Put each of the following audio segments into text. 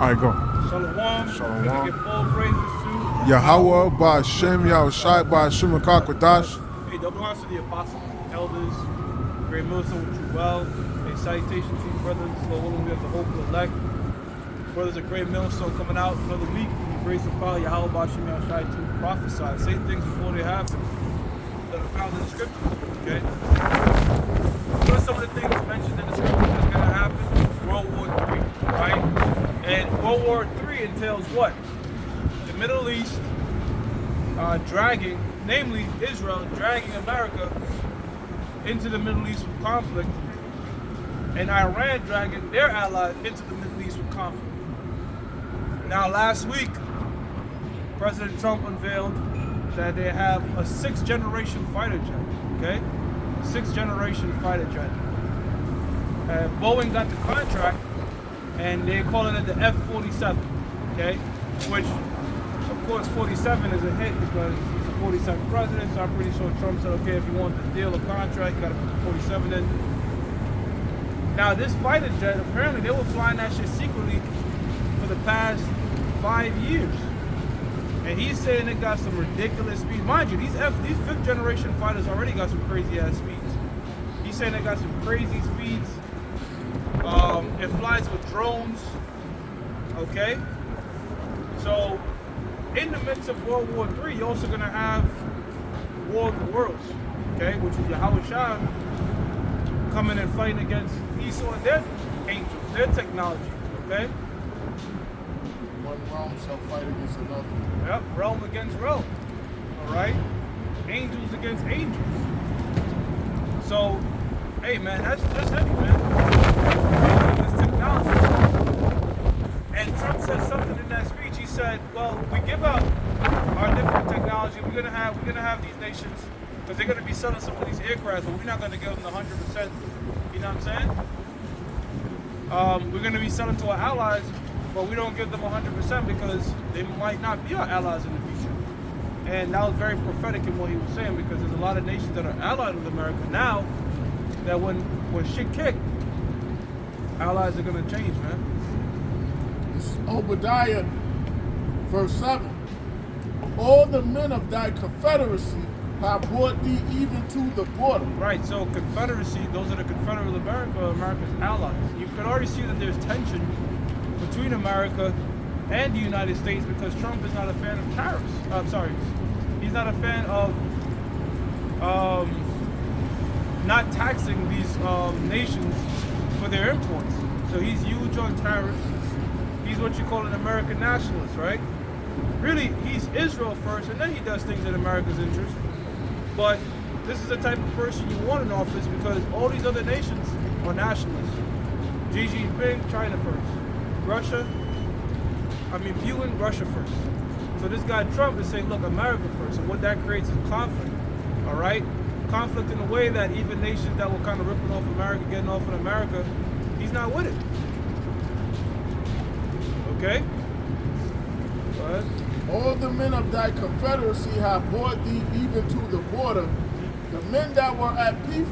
All right, go. Shalom. Shalom. We're going to give all praises to Yahweh, Ba'Shem, Yahushai, Ba'Shem, Akakwadash. Hey, double honors to the apostles, elders, great millstone with you well. Hey, salutations to you brothers. Lord willing, we have the hope of the elect. Brothers, a great millstone coming out another week. Grace and power, Yahweh, Ba'Shem, Yahushai, to prophesy. Say things before they happen that are found in the scriptures. Okay? What are some of the things mentioned in the scriptures that's going to happen? World War III, right? And World War III entails what? The Middle East dragging, namely Israel, dragging America into the Middle East with conflict, and Iran dragging their allies into the Middle East with conflict. Now, last week, President Trump unveiled that they have a 6th-generation fighter jet, okay? 6th-generation fighter jet. Boeing got the contract, and they're calling it the F-47, okay? Which, of course, 47 is a hit because he's the 47th president, so I'm pretty sure Trump said, okay, if you want this deal or contract, you gotta put the 47 in. Now, this fighter jet, apparently they were flying that shit secretly for the past 5 years. And he's saying it got some ridiculous speed. Mind you, these 5th generation fighters already got some crazy ass speeds. He's saying they got some crazy speeds. It flies with drones. Okay? So, in the midst of World War III, you're also going to have War of the Worlds, okay, which is Yahweh Shah coming and fighting against Esau and their angels, their technology, okay? One realm shall fight against another. Yep, realm against realm, all right? Angels against angels. So, hey, man, that's heavy, man. This technology. And Trump said something in that speech. He said, "Well, we give out our different technology. We're gonna have these nations because they're gonna be selling some of these aircraft, but we're not gonna give them the 100%. You know what I'm saying? We're gonna be selling to our allies, but we don't give them 100% because they might not be our allies in the future." And that was very prophetic in what he was saying because there's a lot of nations that are allied with America now that when shit kick, allies are gonna change, man. Obadiah, verse 7. All the men of thy confederacy have brought thee even to the border. Right, so Confederacy, those are the Confederate America, America's allies. You can already see that there's tension between America and the United States because Trump is not a fan of tariffs. He's not a fan of not taxing these nations for their imports. So he's huge on tariffs. He's what you call an American nationalist, right? Really, he's Israel first, and then he does things in America's interest. But this is the type of person you want in office because all these other nations are nationalists. Xi Jinping, China first. Viewing Russia first. So this guy Trump is saying, look, America first. And what that creates is conflict, all right? Conflict in a way that even nations that were kind of ripping off America, getting off in America, he's not with it. Okay? Go ahead. All the men of thy confederacy have brought thee even to the border. The men that were at peace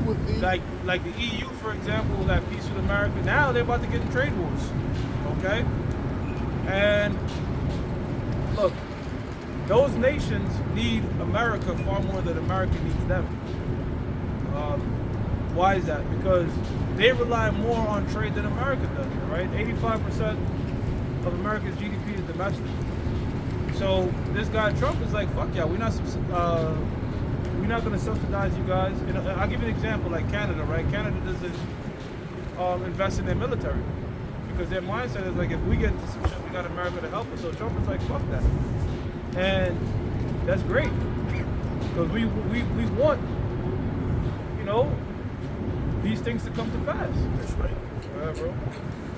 with thee. Like the EU, for example, was at peace with America. Now they're about to get in trade wars. Okay? And look, those nations need America far more than America needs them. Why is that? Because they rely more on trade than America does, right? 85% of America's GDP is domestic. So this guy Trump is like, fuck yeah, we're not going to subsidize you guys. And I'll give you an example, like Canada, right? Canada doesn't invest in their military because their mindset is like, if we get into some shit, we got America to help us. So Trump is like, fuck that. And that's great because we want, these things to come to pass. That's right. All right, bro.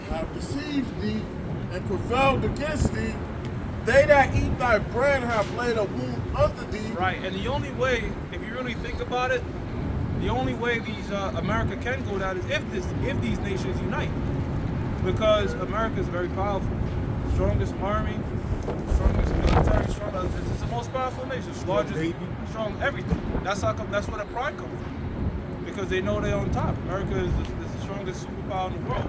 Have deceived thee and prevailed against thee. They that eat thy bread have laid a wound under thee. Right, and the only way, if you really think about it, the only way these America can go down is if these nations unite, because America is very powerful, strongest army, strongest military, it's the most powerful nation, largest, strong everything. That's where the pride comes from. Because they know they're on top. America is the strongest superpower in the world.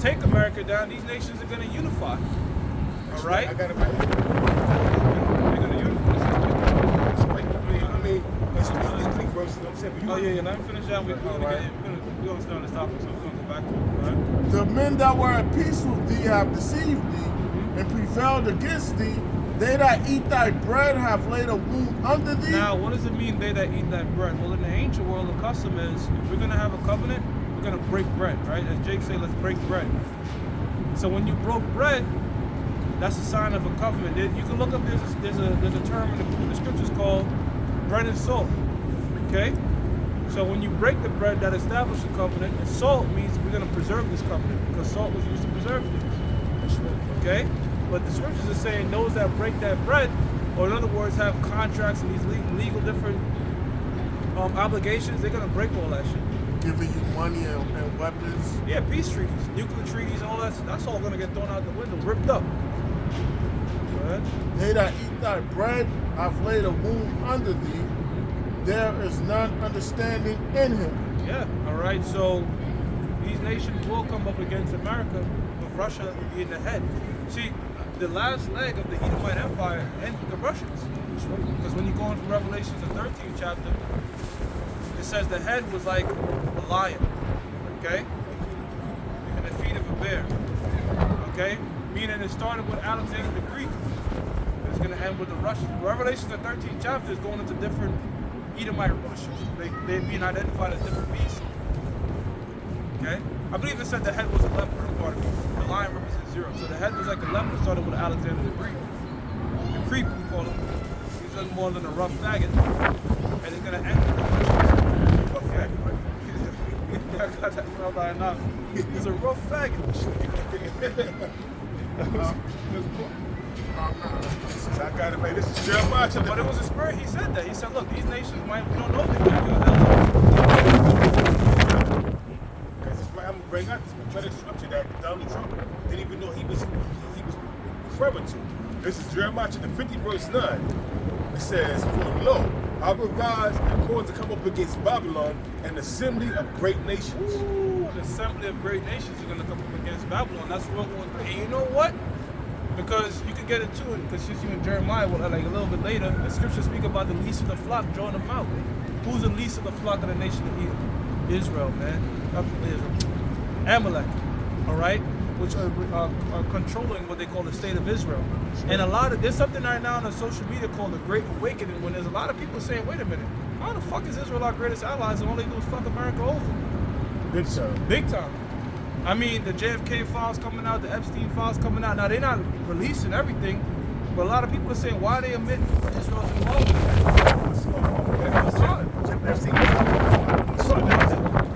take America down, these nations are going to unify. All right? I got it right. They're going to unify. That's right. I mean, it's three verses. I'm saying, but you Oh, yeah, let me finish that. We're going to stay on this topic, so we're going to go back to it. All right? The men that were at peace with thee have deceived thee and prevailed against thee. They that eat thy bread have laid a wound under thee. Now, what does it mean, they that eat that bread? Well, in the ancient world, the custom is, if we're going to have a covenant, we're going to break bread, right? As Jake said, let's break bread. So when you broke bread, that's a sign of a covenant. You can look up, there's a term in the scriptures called bread and salt, okay? So when you break the bread, that establishes a covenant, and salt means we're going to preserve this covenant, because salt was used to preserve things. That's right. Okay? But the scriptures are saying those that break that bread, or in other words, have contracts and these legal different obligations, they're going to break all that shit. Giving you money and weapons. Yeah, peace treaties, nuclear treaties, all that's all going to get thrown out the window, ripped up. Go ahead. They that eat thy bread have laid a wound under thee. There is none understanding in him. Yeah, all right. So these nations will come up against America, with Russia being the head. See, the last leg of the Edomite Empire ended the Russians. Because when you go into Revelations, the 13th chapter, it says the head was like a lion, okay? And the feet of a bear, okay? Meaning it started with Alexander the Greek. It's going to end with the Russians. Revelations, the 13th chapter, is going into different Edomite Russians. They're being identified as different beasts, okay? I believe it said the head was a leopard, part of it. The lion represents 0. So the head was like a leopard, started with Alexander the Greek. The creep, we call him. He's nothing more than a rough faggot. And it's going to end with the rough faggot, right? I got that from by now. He's a rough faggot. I got it right. This is Jeremiah. But it was a spirit. He said that. He said, look, these nations we don't know if they're going to be I'm gonna bring out this prophetic scripture that Donald Trump didn't even know he was referring to. This is Jeremiah chapter 50, verse 9. It says, "For lo, I will rise and cause to come up against Babylon, an assembly of great nations." Ooh, an assembly of great nations are going to come up against Babylon. That's World War III. And you know what? Because you can get into it, because since you and Jeremiah, like a little bit later, the scriptures speak about the least of the flock drawing them out. Who's the least of the flock of the nation of Edom? Israel, man. Amalek, all right, which are controlling what they call the state of Israel. And there's something right now on the social media called the Great Awakening, when there's a lot of people saying, wait a minute, how the fuck is Israel our greatest allies and all they do is fuck America over? Big time. Big time. I mean, the JFK files coming out, the Epstein files coming out. Now, they're not releasing everything, but a lot of people are saying, why are they admitting Israel's involved in that?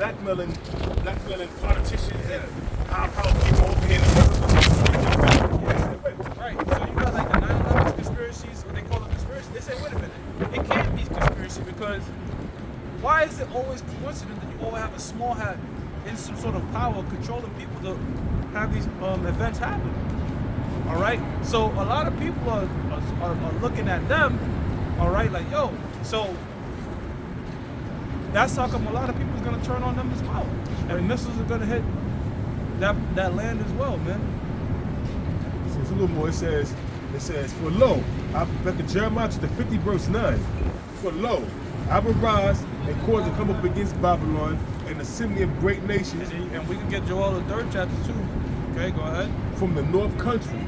Blackmailing politicians and high-powered people over here. Right, so you got like the 9/11 conspiracies, what they call them conspiracy. They say, wait a minute, it can't be conspiracy, because why is it always coincident that you always have a small hat in some sort of power controlling people to have these events happen? All right, so a lot of people are looking at them, all right, like, yo, so that's how come a lot of people is going to turn on them as well. And missiles are going to hit that land as well, man. It's a little more. It says, "For lo, back in Jeremiah chapter 50, verse 9. For lo, I will rise and cause to come up against Babylon, an assembly of great nations." And we can get Joel the 3rd chapter too. Okay, go ahead. "From the north country."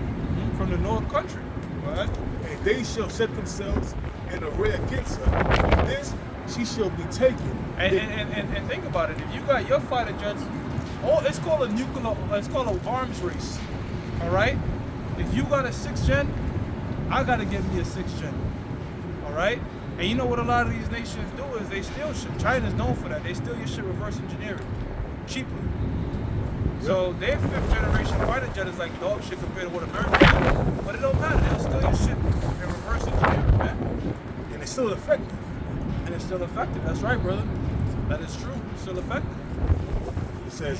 From the north country. Go ahead. "And they shall set themselves in array against her. From this she shall be taken." And think about it. If you got your fighter jets, it's called an arms race. All right? If you got a 6th gen, I gotta get me a 6th gen. All right? And you know what a lot of these nations do is they steal shit. China's known for that. They steal your shit reverse engineering cheaply. So their 5th generation fighter jet is like dog shit compared to what America does. But it don't matter. They'll steal your shit in reverse engineering, man. And it's still effective. And it's still effective. That's right, brother. That is true. It's still effective. It says,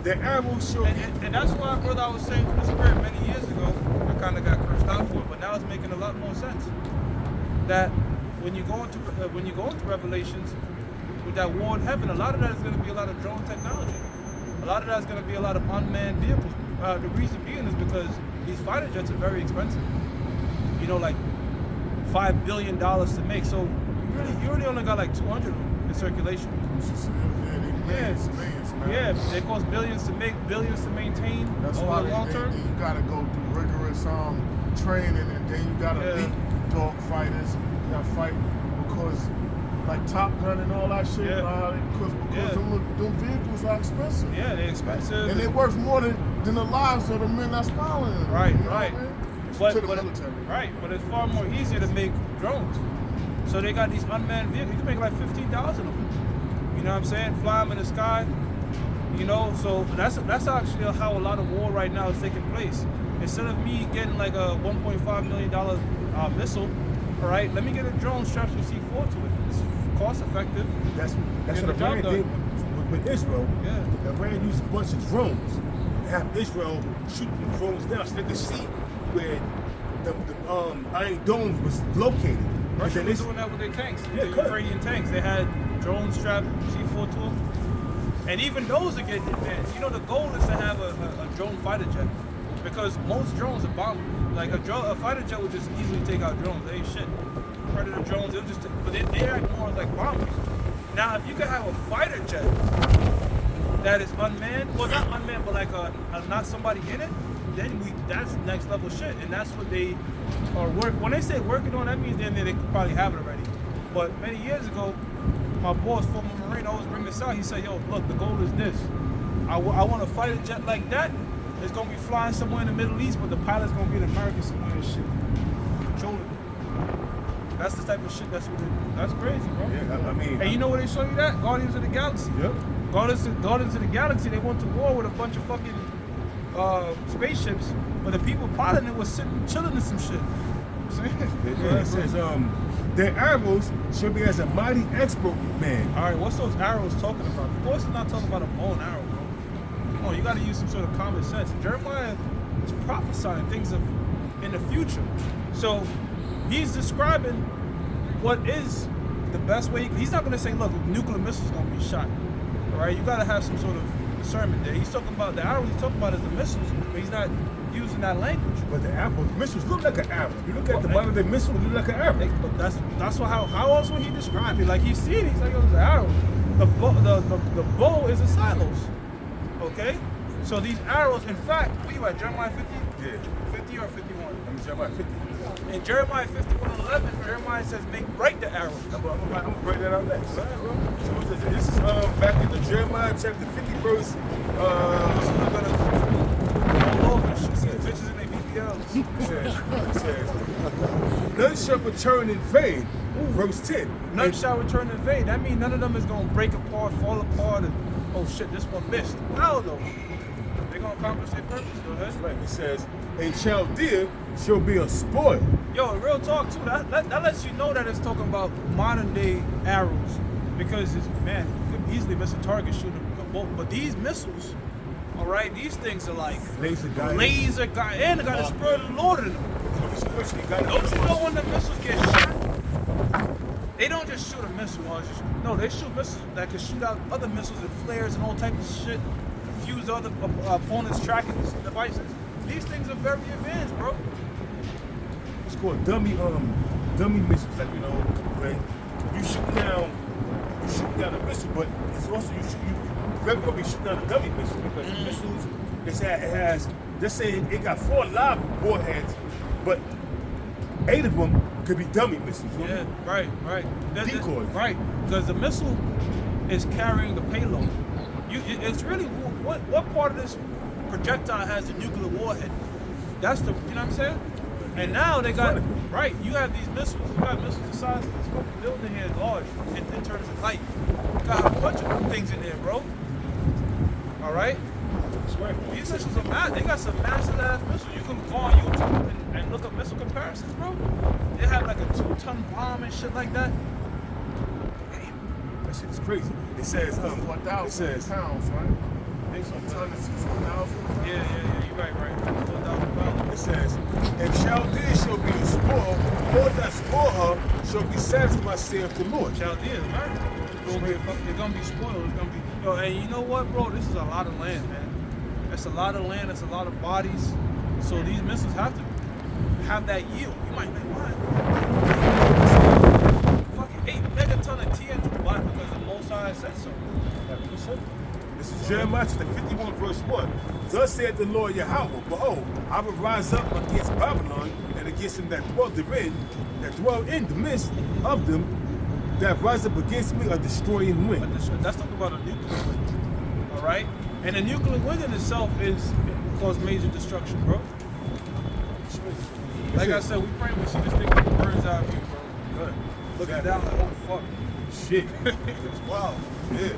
"The arrows shall be..." And that's why, brother, I was saying to the spirit many years ago, I kind of got cursed out for it, but now it's making a lot more sense. That when you go into Revelations, with that war in heaven, a lot of that is going to be a lot of drone technology. a lot of that's going to be a lot of unmanned vehicles. The reason being is because these fighter jets are very expensive. You know, like $5 billion to make. So you really only got like 200 of them in circulation. Millions, man. Yeah, they cost billions to make, billions to maintain That's over why the long term. you gotta go through rigorous training, and then you gotta beat dog fighters. You gotta fight because, like Top Gun and all that shit. Because them vehicles are expensive. Yeah, they're expensive. And they're worth more than the lives of the men that's following them. Right, you know right. What I mean? But, to the military. Right, but it's far more easier to make drones. So they got these unmanned vehicles. You can make like 15,000 of them. You know what I'm saying? Fly them in the sky. You know, so that's actually how a lot of war right now is taking place. Instead of me getting like a $1.5 million missile, all right, let me get a drone strapped with C4 to it. It's cost effective. That's what Iran did with Israel. Yeah. Iran used a bunch of drones. Have Israel shoot the drones down so they could see where the Iron Dome was located. Russia was doing that with their tanks, Yeah, the Ukrainian tanks. They had drones strapped C4 to them. And even those are getting advanced. You know, the goal is to have a drone fighter jet. Because most drones are bombers. Like a fighter jet would just easily take out drones. They ain't shit. Predator drones, they'll just but they act more like bombers. Now, if you could have a fighter jet that is unmanned, well, not unmanned, but like not somebody in it, then that's next level shit. And that's what they are when they say working on, that means then they could probably have it already. But many years ago, my boss, former Marine, always bring this out. He said, yo, look, the goal is this. I want a fighter jet like that. It's going to be flying somewhere in the Middle East, but the pilot's going to be an American somewhere and shit. Controlling it. That's the type of shit that's crazy, bro. Yeah, I mean. And you know where they show you that? Guardians of the Galaxy. Yep. Guardians of the Galaxy, they went to war with a bunch of fucking spaceships, but the people piloting it was sitting chilling in some shit. It says, their arrows should be as a mighty expert man. All right, what's those arrows talking about? Of course, it's not talking about a bow and arrow, bro. Come on, you got to use some sort of common sense. Jeremiah is prophesying things in the future, so he's describing what is the best way. He's not going to say, look, nuclear missiles going to be shot. All right, you got to have some sort of discernment there. He's talking about the arrows. He's talking about is the missiles, but he's not using that language. But the missiles look like an arrow. If you look at the bottom of the missile, it look like an arrow. But that's how else would he describe it? Like he's seen it. He's like, oh, it's an arrow. The bow is a silos. Okay? So these arrows, in fact, what you at, Jeremiah 50? Yeah. 50 or 51? I'm Jeremiah 50. In Jeremiah 51:11, Jeremiah says, break the arrows. I'm gonna break that out next. All right, bro. So this is back in the Jeremiah chapter 50 verse. I'm gonna roll over and shit. See the bitches in their BBLs. It says, none shall return in vain. Verse 10. None shall return in vain. That means none of them is gonna break apart, fall apart, and oh shit, this one missed. Wow, though. They're gonna accomplish their purpose. Go ahead. Right. It says, and Chaldea shall be a spoil. Yo, real talk too. That lets you know that it's talking about modern day arrows, because it's, man, you could easily miss a target shooter. But these missiles, all right, these things are like Laser guy. And they got the Spirit of the Lord in them. Don't you know when the missiles get shot? They don't just shoot a missile. No, they shoot missiles that can shoot out other missiles and flares and all types of shit, confuse other opponents' tracking devices. These things are very advanced, bro. It's called dummy missiles. Like, you know, when you shoot down a missile, but it's also you regularly be shooting down a dummy missile, because the missiles it has let's say it got 4 live warheads, but 8 of them could be dummy missiles. Yeah, right. Decoys. Right, because the missile is carrying the payload. It's really what part of this projectile has the nuclear warhead? That's the, you know what I'm saying? And now they got, right, you have these missiles, the size of this fucking building here is large in terms of height. You got a bunch of things in there, bro. All right? That's right. These missiles are mad. They got some massive ass missiles. You can go on YouTube and look up missile comparisons, bro. They have like a 2-ton bomb and shit like that. That shit is crazy. It says, 1,000 pounds, right? A ton is 2,000. Yeah, you're right. 4,000 pounds. it says, and Chaldea shall be the spoil, all that spoil her shall be satisfied, saith the Lord. Chaldea, right? They're gonna be spoiled. It's gonna be Yo, and you know what, bro? This is a lot of land, man. It's a lot of land. It's a lot of bodies. So these missiles have to have that yield. You might be like, why? Fucking 8 megaton of TNT. Why? Because the Most High said so. This is Jeremiah chapter 51, verse 1. Thus saith the Lord Yahweh, behold, I will rise up against Babylon and against them that dwell in the midst of them that rise up against me a destroying wind. But that's talking about a nuclear wind. All right? And the nuclear wind in itself cause major destruction, bro. Like I said, we pray we see this thing from a bird's eye view, bro. Good. Looking down like, oh, fuck. Shit. It's wild. Yeah.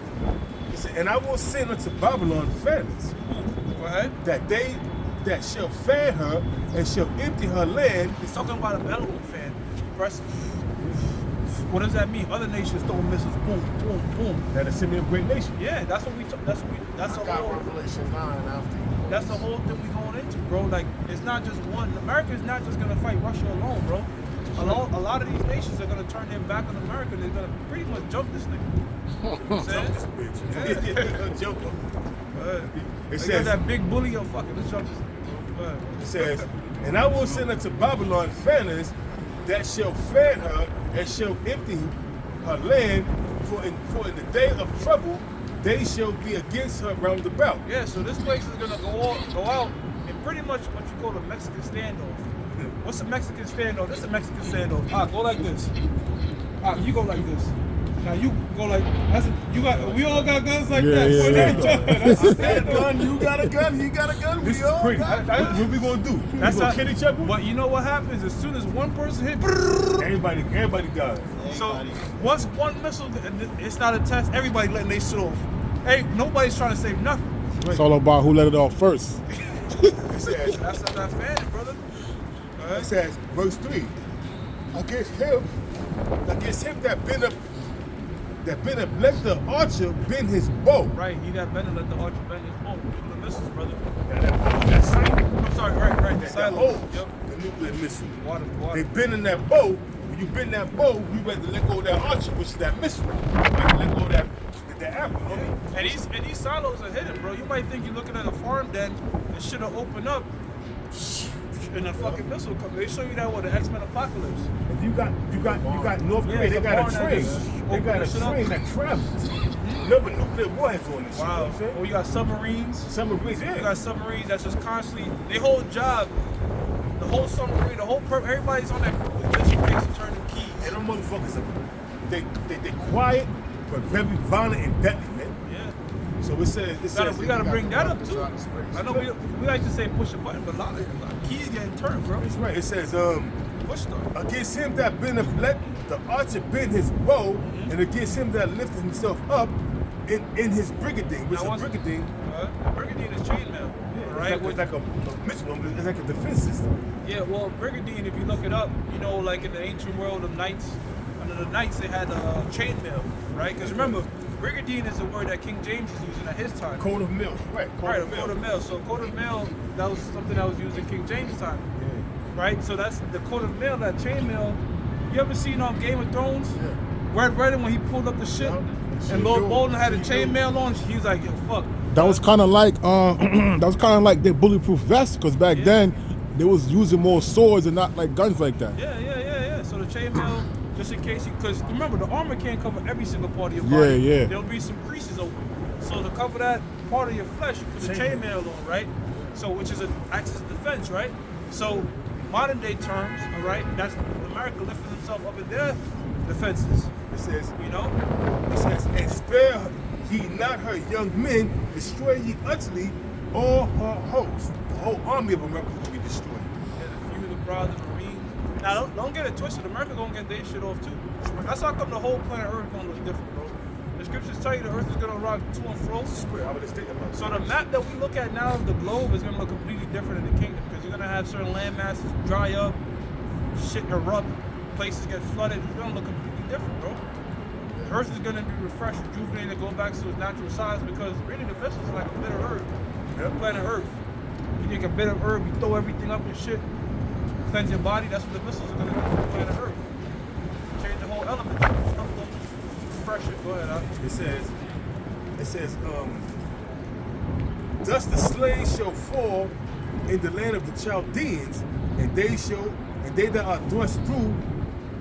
Listen, and I will send unto Babylon fanners. Go ahead. That shall fan her and shall empty her land. He's talking about a Bedouin fan. Press. What does that mean? Other nations throwing missiles, boom, boom, boom. That is a great nation. Yeah, that's what we. That's the whole. Revelation 9 after. That's the whole thing we going into, bro. Like, it's not just one. America is not just gonna fight Russia alone, bro. A lot of these nations are gonna turn their back on America. They're gonna pretty much jump this nigga. Jump this bitch. Yeah. Jump him. It They got says, that big bully. Yo, fuck it. Let's jump this nigga. it says, and I will send unto Babylon fanners that shall fan her and shall empty her land, for in the day of trouble they shall be against her round about. Yeah, so this place is gonna go out and pretty much what you call a Mexican standoff. What's a Mexican standoff? That's a Mexican standoff. Go like this. You go like this. Now you go like we all got guns like that. Yeah, Pointing yeah. at each other. That's a I got a standoff. gun, you got a gun, he got a gun, This we is all crazy. got What we gonna do? We That's gonna how- kill each other? But you know what happens? As soon as one person hit, Everybody dies. so once one missile, it's not a test. Everybody letting they shit off. Hey, nobody's trying to save nothing. It's all about who let it off first. It says, That's not that fan, brother. it says, verse 3, against him that been up, let the archer bend his bow. Right, he that bending let the archer bend his bow. The missiles, brother. That sight, I'm sorry, right. The that silos. holds Yep. the nuclear missile. Water. They bending that bow. When you bend that bow, you better let go of that archer, which is that missile. You better let go of that apple. You know what I mean? And these silos are hidden, bro. You might think you're looking at a farm den and shit will open up and a fucking missile come. They show you that with the X-Men Apocalypse. If you got North Korea, they it's a got barn a that train. just They open got a that shit up. train that travels. Remember nuclear warheads on this shit. You know Wow. what I'm saying? Oh, you got submarines. Submarines, You yeah. got submarines that's just constantly. They whole job, the whole submarine, the whole everybody's on that crew with just in case to turn the keys. And them motherfuckers, they quiet, but very violent and deadly, man. Yeah. So it says, We gotta bring that up too. out of space. I know we like to say push a button, but a lot of keys getting turned, bro. It's right. It says, Push them. against him that bendeth, let the archer bend his bow, and against him that lifteth himself up in his brigandine, which Now, is a brigandine. Brigandine is chainmail, right? It's like a missile, it's like a defense system. Yeah, well, Brigandine, if you look it up, you know, like in the ancient world of knights, under the knights they had chainmail, right? Because remember, Brigandine is a word that King James is using at his time. Coat of mail, right? Right, a coat of mail. So coat of mail, that was something that was used in King James' time, right? So that's the coat of mail, that chainmail. You ever seen on Game of Thrones? Yeah. Red Redding when he pulled up the shit, Yeah. and Lord Bolton had a chainmail on. He was like, "Yo, fuck." That was kind of like their bulletproof vest, because back then they was using more swords and not like guns like that. Yeah. So the chainmail, just in case, because remember the armor can't cover every single part of your body. Yeah. There'll be some creases open. So to cover that part of your flesh, you put the chainmail on, right? So which is an axis of defense, right? So modern day terms, all right, that's America lifting themselves up in their defenses. It says, You know? and spare ye not her young men, destroy ye utterly all her hosts. The whole army of America will be destroyed. And a few of the brothers, Marines. Now don't get it twisted. America gonna get their shit off too. That's how come the whole planet Earth gonna look different, bro. The scriptures tell you the Earth is gonna rock to and fro. I would have stated about So the map that we look at now of the globe is gonna look completely different in the kingdom because you're gonna have certain land masses dry up, shit erupt, places get flooded. It's gonna look completely different, bro. The Earth is gonna be refreshed, rejuvenated, go back to its natural size because really the vessel is like a bit of Earth, planet Earth. You take a bit of herb, you throw everything up and shit, cleanse your body. That's what the missiles are gonna do for planet Earth. Change the whole element. Refresh it. Go ahead, Al. It says, It says, thus the slaves shall fall in the land of the Chaldeans, and they that are thrust through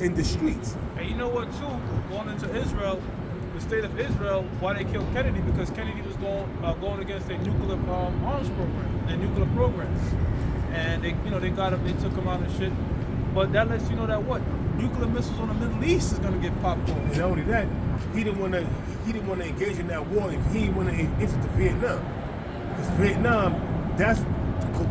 in the streets. And you know what too? Going into Israel, the state of Israel, why they killed Kennedy? Because Kennedy was going against their nuclear arms program and nuclear program, and they got him, they took him out and shit. But that lets you know that what nuclear missiles on the Middle East is gonna get popped off. And not only that, he didn't want to engage in that war if he didn't want to enter to Vietnam, because Vietnam, that's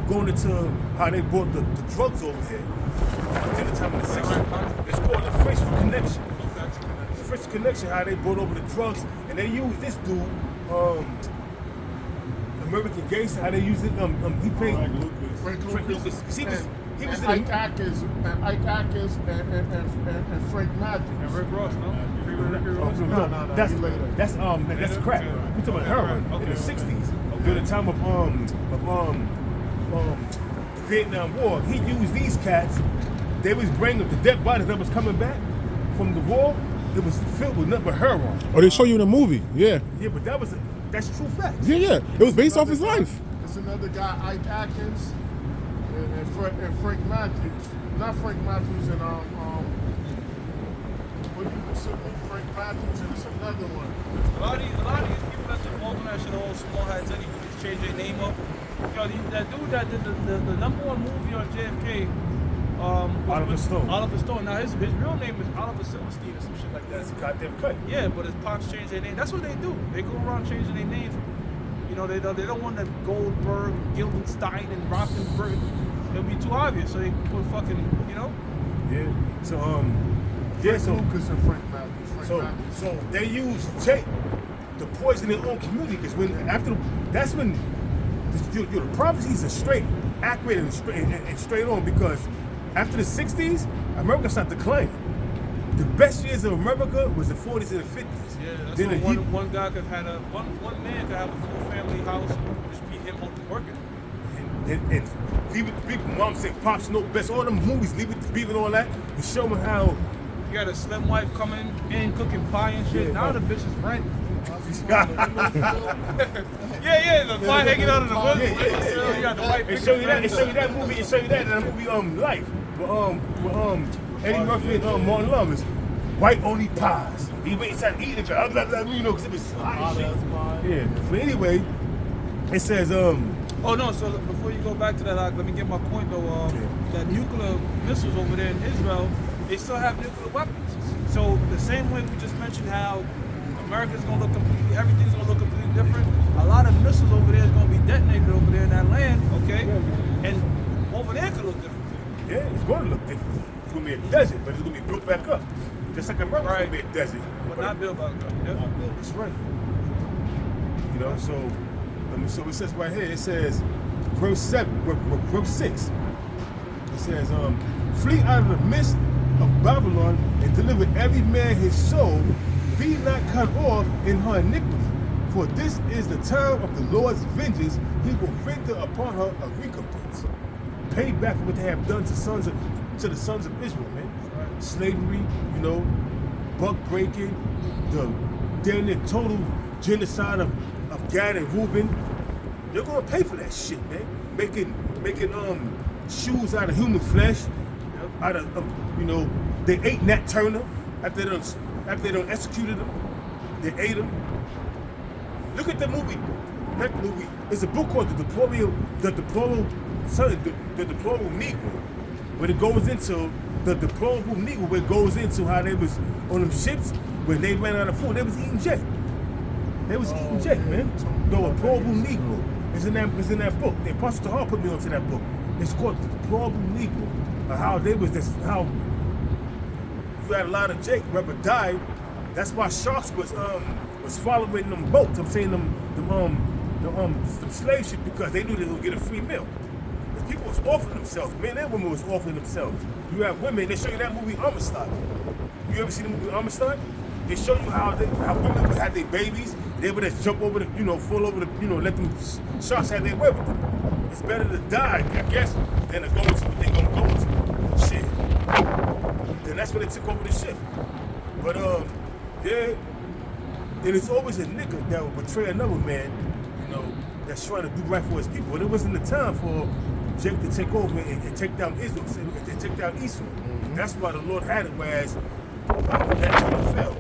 going into how they brought the drugs over here in the time of the 60s. It's called the French Connection. The French Connection, how they brought over the drugs, and they used this dude, American Gangster, how they used it. He played Frank Lucas. He was Ike Atkins and Frank Matthews. And Rick Ross, no? No. That's later. That's crap. Okay. We talking about heroin in the 60s. During the time of the Vietnam War, he used these cats. They was bringing the dead bodies that was coming back from the war. It was filled with nothing but heroin. Oh, they show you in the movie. Yeah. Yeah, but that's true facts. Yeah. It was based off his life. It's another guy, Ike Atkins and Frank Matthews. Not Frank Matthews and what do you consider Frank Matthews, and it's another one. A lot of these people that's involved in that shit are all small heads anyway. Just change their name up. Yo, that dude that did the number one movie on JFK, Oliver Stone. Oliver Stone. Now his real name is Oliver Silverstein or some shit like that. That's a goddamn cut. Yeah, but his pops changed their name. That's what they do. They go around changing their names. You know, they don't want that Goldberg, Gildenstein, and Rothenberg. It'll be too obvious, so they put fucking, you know. Yeah. So Lucas and Frank Matthews. So they use Jake to poison their own community, because that's when the prophecies are straight, accurate, and straight on, because after the 60s, America started declining. The best years of America was the 40s and the 50s. Yeah, that's Then when one guy could have one man could have a full family house and just be him working. And leave it to people. Mom said, Pops know best. All them movies, leave it to people and all that. And show them how. You got a slim wife coming in, cooking pie and shit. Yeah, now the bitch is rent. yeah, the pie hanging out of the book. You got the wife. And show you that movie, and show you that in the movie Life. Eddie Murphy and Martin Lawrence. White only pies. He went inside and eat it, because it was hot shit. Yeah. But anyway, it says Oh no! So before you go back to that, let me get my point though. That nuclear missiles over there in Israel, they still have nuclear weapons. So the same way we just mentioned how America's gonna look everything's gonna look completely different. A lot of missiles over there is gonna be detonated over there in that land, okay? And over there could look different. Yeah, it's gonna look different. It's gonna be a desert, but it's gonna be built back up. Just like America's gonna be a desert. But not built back up. Yep. That's right. You know, so it says right here, it says, verse 6, it says, flee out of the midst of Babylon and deliver every man his soul, be not cut off in her iniquity. For this is the time of the Lord's vengeance, he will render upon her a recompense. Pay back for what they have done to the sons of Israel, man. Slavery, buck breaking, the damn near total genocide of Gad and Reuben. They're gonna pay for that shit, man. Making shoes out of human flesh, out of they ate Nat Turner after they done executed them. They ate him. Look at the movie. That movie. It's a book called The Deplorable Negro, where it goes into the deplorable Negro, where it goes into how they was on them ships when they ran out of food. They was eating Jake. They was eating Jake, man. The Deplorable Negro. It's in that book. The Apostle Hall put me onto that book. It's called The Deplorable Negro. How they was this, how you had a lot of Jake brother died. That's why sharks was following them boats. I'm saying them slave ship, because they knew they would get a free meal. Because people was offering themselves. Men and women was offering themselves. You have women. They show you that movie Amistad. You ever see the movie Amistad? They show you how women would have their babies. They would just jump over fall over let them sharks have their way with them. It's better to die, I guess, than to go into what they're gonna go into. Shit. Then that's when they took over the ship. But yeah, then it's always a nigga that will betray another man, you know, that's trying to do right for his people. And it wasn't the time for Jake to take over and take down Israel, and take down Esau. That's why the Lord had it, whereas that time fell.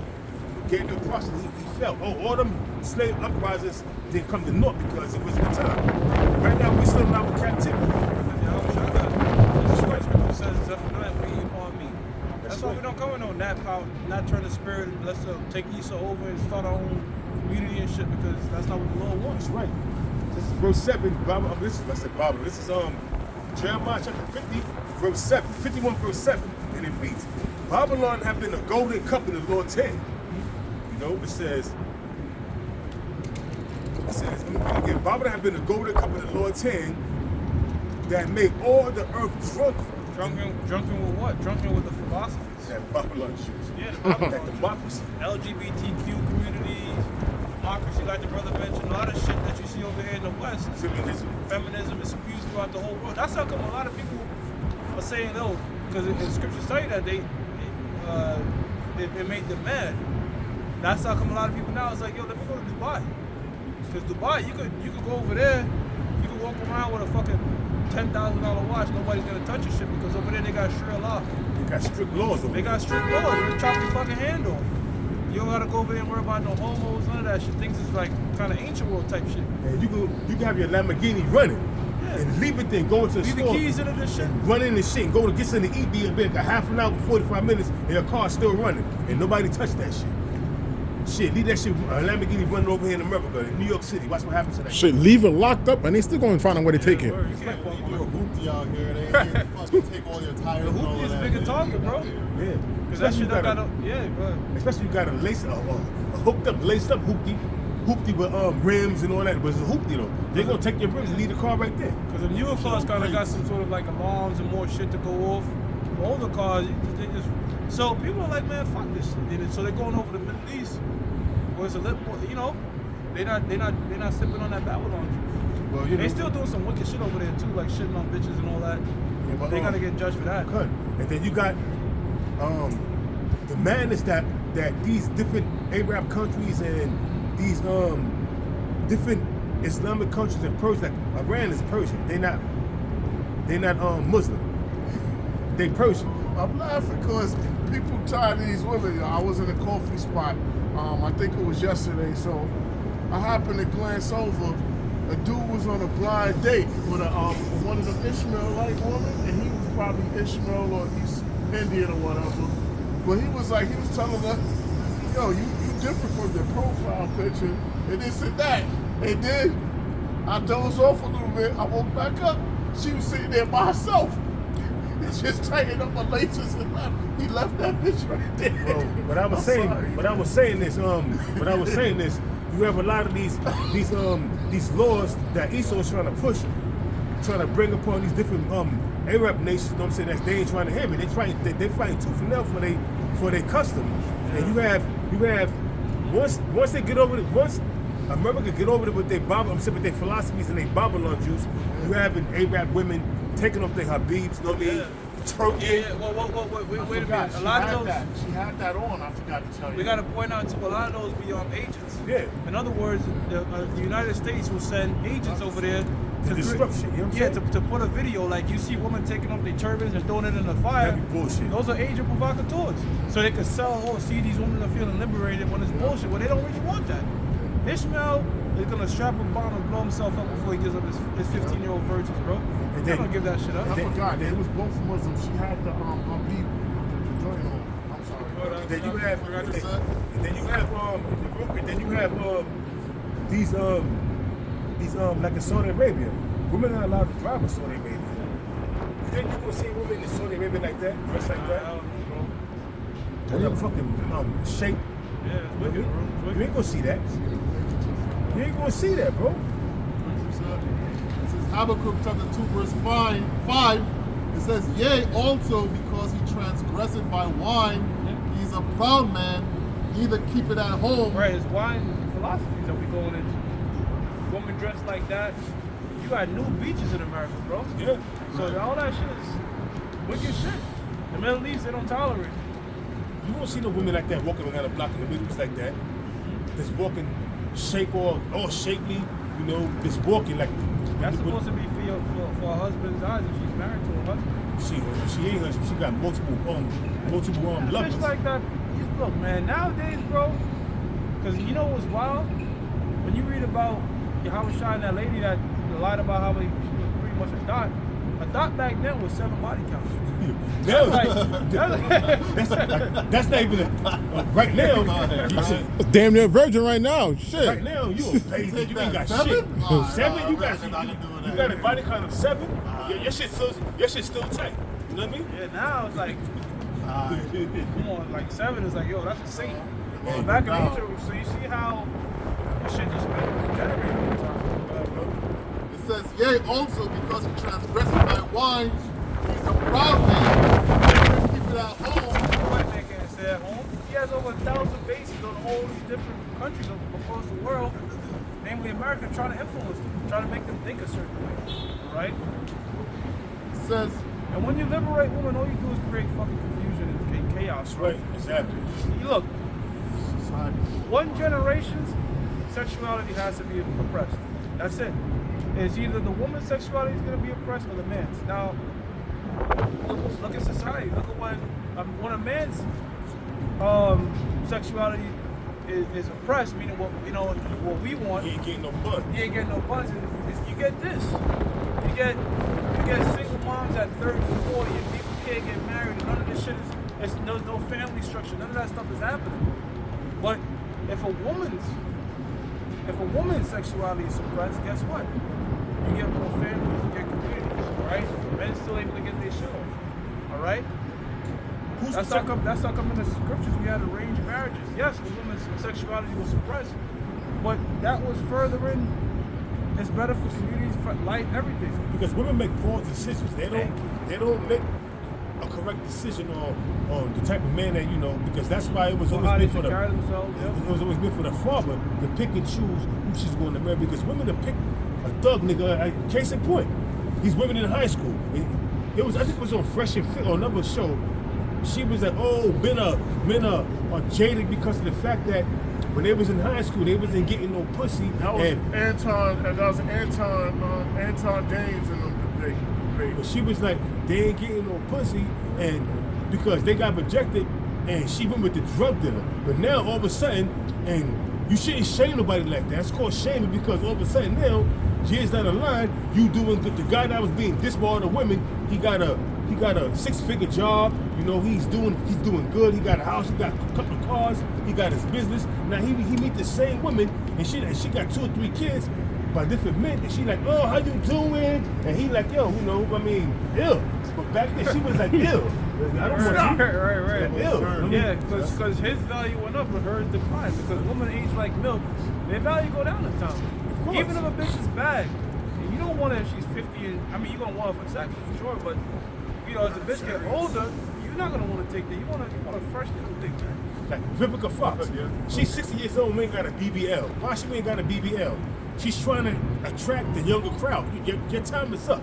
Gave the process, he fell. Oh, all them slave uprisers didn't come to naught because it wasn't the time. Right now, we're still in our captivity. That's why we don't come with no nat power, not turn the spirit, let's take Esau over and start our own community and shit, because that's not what the Lord wants. That's right. This is verse 7. This is Jeremiah chapter 50, verse 7. 51 verse 7. And it reads, Babylon have been a golden cup in the Lord's hand. You know, it says, again, Babylon have been a golden cup in the Lord's hand that made all the earth drunken. Drunken with what? Drunken with the philosophies. That Babylon shoes. Yeah, the Babylon that democracy. LGBTQ communities, democracy, like the brother mentioned, a lot of shit that you see over here in the West. Feminism is abused throughout the whole world. That's how come a lot of people are saying, oh, because in scriptures tell you that it made them mad. That's how come a lot of people now is like, yo, let me go to Dubai. Because Dubai, you could go over there, you could walk around with a fucking $10,000 watch, nobody's gonna touch your shit, because over there they got Sharia law. They got strict laws over there. They got strict laws. They chop your fucking hand off. You don't gotta go over there and worry about no homos, none of that shit. Things is like kind of ancient world type shit. And you can have your Lamborghini running. Yeah. And leave it there, go into the store. Leave the keys into this shit. Run in the shit and go to get something to eat, be like a half an hour, 45 minutes, and your car's still running. And nobody touched that shit. Shit, leave that shit, Lamborghini running over here in America, in New York City. Watch what happens to that shit. Leave it locked up, and they still going to find a way to take it. You do a hoopty out here, they fucking take all your tires. The hoopty is a bigger target, bro. Yeah. Because that shit got a, yeah, bro. Especially you got a hooked up, laced up hoopty with rims and all that. But it's a hoopty though. They're gonna take your rims and leave the car right there. Because the newer cars kind of got some sort of like alarms and more shit to go off. The older cars, they just. So people are like, man, fuck this shit. So they're going over the Middle East, where it's a little more, you know, they're not sipping on that Babylon juice. Well, you know, they still doing some wicked shit over there too, like shitting on bitches and all that. Yeah, but, they gotta get judged for that. Good. And then you got the madness that these different Arab countries and these different Islamic countries and Persia, like Iran is Persian. They're not Muslim. They Persian. I'm laughing because people tired of these women. I was in a coffee spot. I think it was yesterday. So I happened to glance over. A dude was on a blind date with one of them Ishmaelite women, and he was probably Ishmael or East Indian or whatever. But he was telling her, yo, you different from your profile picture, and this and that. And then I dozed off a little bit. I woke back up. She was sitting there by herself. Just tightened up my laces and left. He left that bitch right there. Well, but I was saying this. You have a lot of these laws that Esau is trying to push, trying to bring upon these different Arab nations. You know what I'm saying? That they ain't trying to hammer. They're fighting tooth and nail for their customs. And you have once they get over it, once America get over it with their with their philosophies and their Babylon juice, you have Arab women taking off their habibs, you know what I mean? Turkey. Yeah. Well, wait a minute. A lot of those. She had that on. I forgot to tell you. We got to point out too. A lot of those be agents. Yeah. In other words, the United States will send agents over there to disrupt shit. You know what I'm saying? To put a video like you see women taking off their turbans and throwing it in the fire. That'd be bullshit. Those are agent provocateurs. So they could sell. Oh, see, these women are feeling liberated when it's bullshit. Well, they don't really want that. Ishmael is gonna strap a bomb and blow himself up before he gives up his 15-year-old virgins, bro. And they don't give that shit up. I forgot. It was both Muslims. She had the Habib joint on. I'm sorry. Then you have these like in Saudi Arabia, women are allowed to drive in Saudi Arabia. You think you gonna see women in Saudi Arabia like that, dressed like that? With a fucking shape. Yeah, it's wicked, bro. You ain't gonna see that. You ain't gonna see that, bro. This is Habakkuk chapter 2 verse 5. It says, yea, also because he transgressed by wine, he's a proud man, neither keep it at home. Right, it's wine philosophies that we going into. Women dressed like that. You got new beaches in America, bro. Yeah. So all that shit is wicked shit. The Middle East, they don't tolerate it. You won't see no women like that walking around the block in the Middle East like that. that's walking shape or shapely, you know, that's walking like. That's supposed to be for a husband's eyes if she's married to a husband. She ain't husband. She got multiple lovers. Bitch like that. Look, man. Nowadays, bro. Because you know what's wild? When you read about Howard Shine, that lady that lied about how she was pretty much a dot. A dot back then was 7 body counts. That's not even right now. Damn near virgin right now. Shit. Right now, you a baby. You ain't got shit. 7, you got a body count of 7. Your shit's still tight. You know what I mean? Yeah, now it's like, come on, like 7 is like, yo, that's insane. Well, back in Egypt, so you see how this shit just been generated all the time. It says, yea, also because he transgressed my wine, he's a proud man. Keep it at home. White man can't stay at home. He has over 1,000 bases on all these different countries across the world, namely America, trying to influence them, trying to make them think a certain way. Right? It says, and when you liberate women, all you do is create fucking confusion and chaos. Right, exactly. You look, one generation's sexuality has to be oppressed. That's it. It's either the woman's sexuality is going to be oppressed or the man's. Now, look at society. Look at when a man's sexuality is oppressed, meaning what we want. He ain't getting no buzz. He ain't getting no buzz. You get this. You get single moms at 30, 40, and people can't get married. And none of this shit there's no family structure. None of that stuff is happening. But if a woman's sexuality is suppressed, guess what? You get more families, you get communities, all right? Men still able to get their shit off, all right? That's how come in the scriptures we had arranged marriages. Yes, the woman's sexuality was suppressed, but that was furthering. It's better for communities, for life, everything. Because women make poor decisions. They don't make a correct decision on the type of man that, you know, because that's why it was always meant for it was always meant for the father to pick and choose who she's going to marry. Because women to pick a thug nigga, case in point, these women in high school. I think it was on Fresh and Fit or another show. She was like, oh, men are jaded because of the fact that when they was in high school, they wasn't getting no pussy. That was Anton James in them debate. But she was like, they ain't getting no pussy, and because they got rejected, and she went with the drug dealer. But now all of a sudden, and you shouldn't shame nobody like that. It's called shaming because all of a sudden now, years down the line, you doing good. The guy that was being dissed by all the women, he got a 6-figure job. You know, he's doing good. He got a house. He got a couple of cars. He got his business. Now he meet the same woman, and she got 2 or 3 kids by different men, and she like, oh, how you doing? And he like, yo, you know, I mean, ill. But back then she was like, ill. I don't want to. Right. Ill. Yeah, because his value went up, but hers declined. Because women age like milk, their value go down in time. Even if a bitch is bad, and you don't want her if she's 50. And I mean, you're gonna want her for sex for sure, but you know, as the bitch get older, you're not gonna want to take that. You want a fresh little dick. Like Vivica Fox, she's 60 years old and ain't got a BBL. Why she ain't got a BBL? She's trying to attract the younger crowd. Your time is up.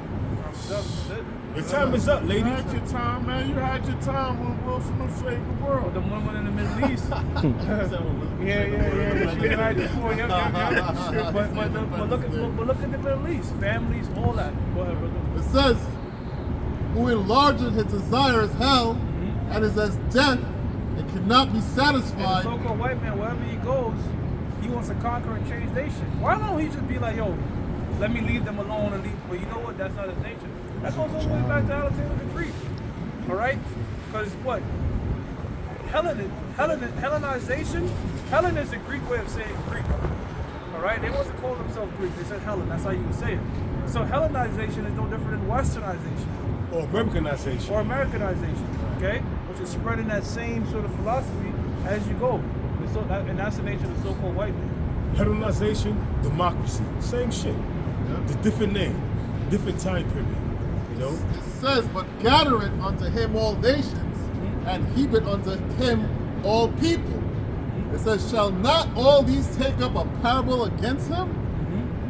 Your time is up, ladies. You had your time, man. You had your time when Will Smith saved the world. The women in the Middle East. Yeah. She had before. But look at the Middle East. Families, all that. Go ahead, brother. It says, who enlarges his desire is hell, and is as death, and cannot be satisfied. And the so-called white man, wherever he goes, he wants to conquer and change nation. Why don't he just be like, yo, let me leave them alone and leave? But you know what? That's not his nature. That goes all the way back to Alexander the Greek. All right? Because what? Hellenization? Hellen is the Greek way of saying Greek. All right? They wasn't calling themselves Greek. They said Hellen. That's how you would say it. So Hellenization is no different than Westernization. Or Americanization. Okay? Which is spreading that same sort of philosophy as you go. And that's the nature of the so-called white man. Hellenization, democracy, same shit. The different name, different time period. You know? It says, but gather it unto him all nations, and heap it unto him all people. It says, shall not all these take up a parable against him,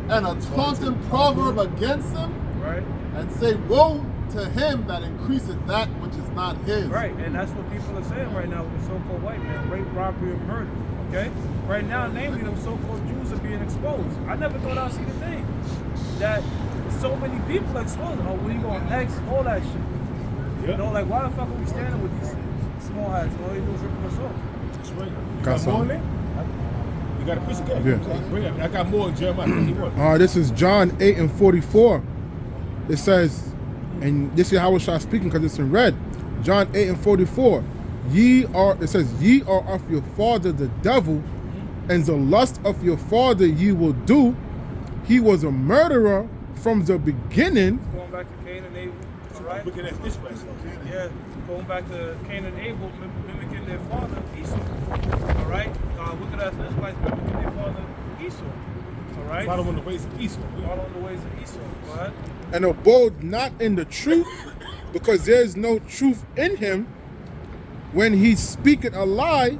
and a taunting proverb against him, right? And say, woe to him that increaseth that which is not his. Right, and that's what people are saying right now with the so-called white man, rape, robbery, and murder. Okay? Right now, namely, them so-called Jews are being exposed. I never thought I'd see the thing. That so many people exposed. Oh, when you going X, all that shit. Yeah. You know, like, why the fuck are we standing with these small hats? All they do is ripping us off. That's right. You Got got more on some? there? You got a piece of cake? Yeah. Bring it. I got more in Jeremiah 21. This is John 8 and 44. It says, and this is how it starts speaking because it's in red. John 8 and 44. It says, ye are of your father the devil, and the lust of your father ye will do. He was a murderer from the beginning. Going back to Cain and Abel. All right? Looking at this way. Yeah, going back to Cain and Abel, mimicking their father, Esau. All right? Looking at this way, mimicking their father, Esau. All right? Following the ways of Esau. Following the ways of Esau. Go ahead. And abode not in the truth, because there is no truth in him. When he speaketh a lie,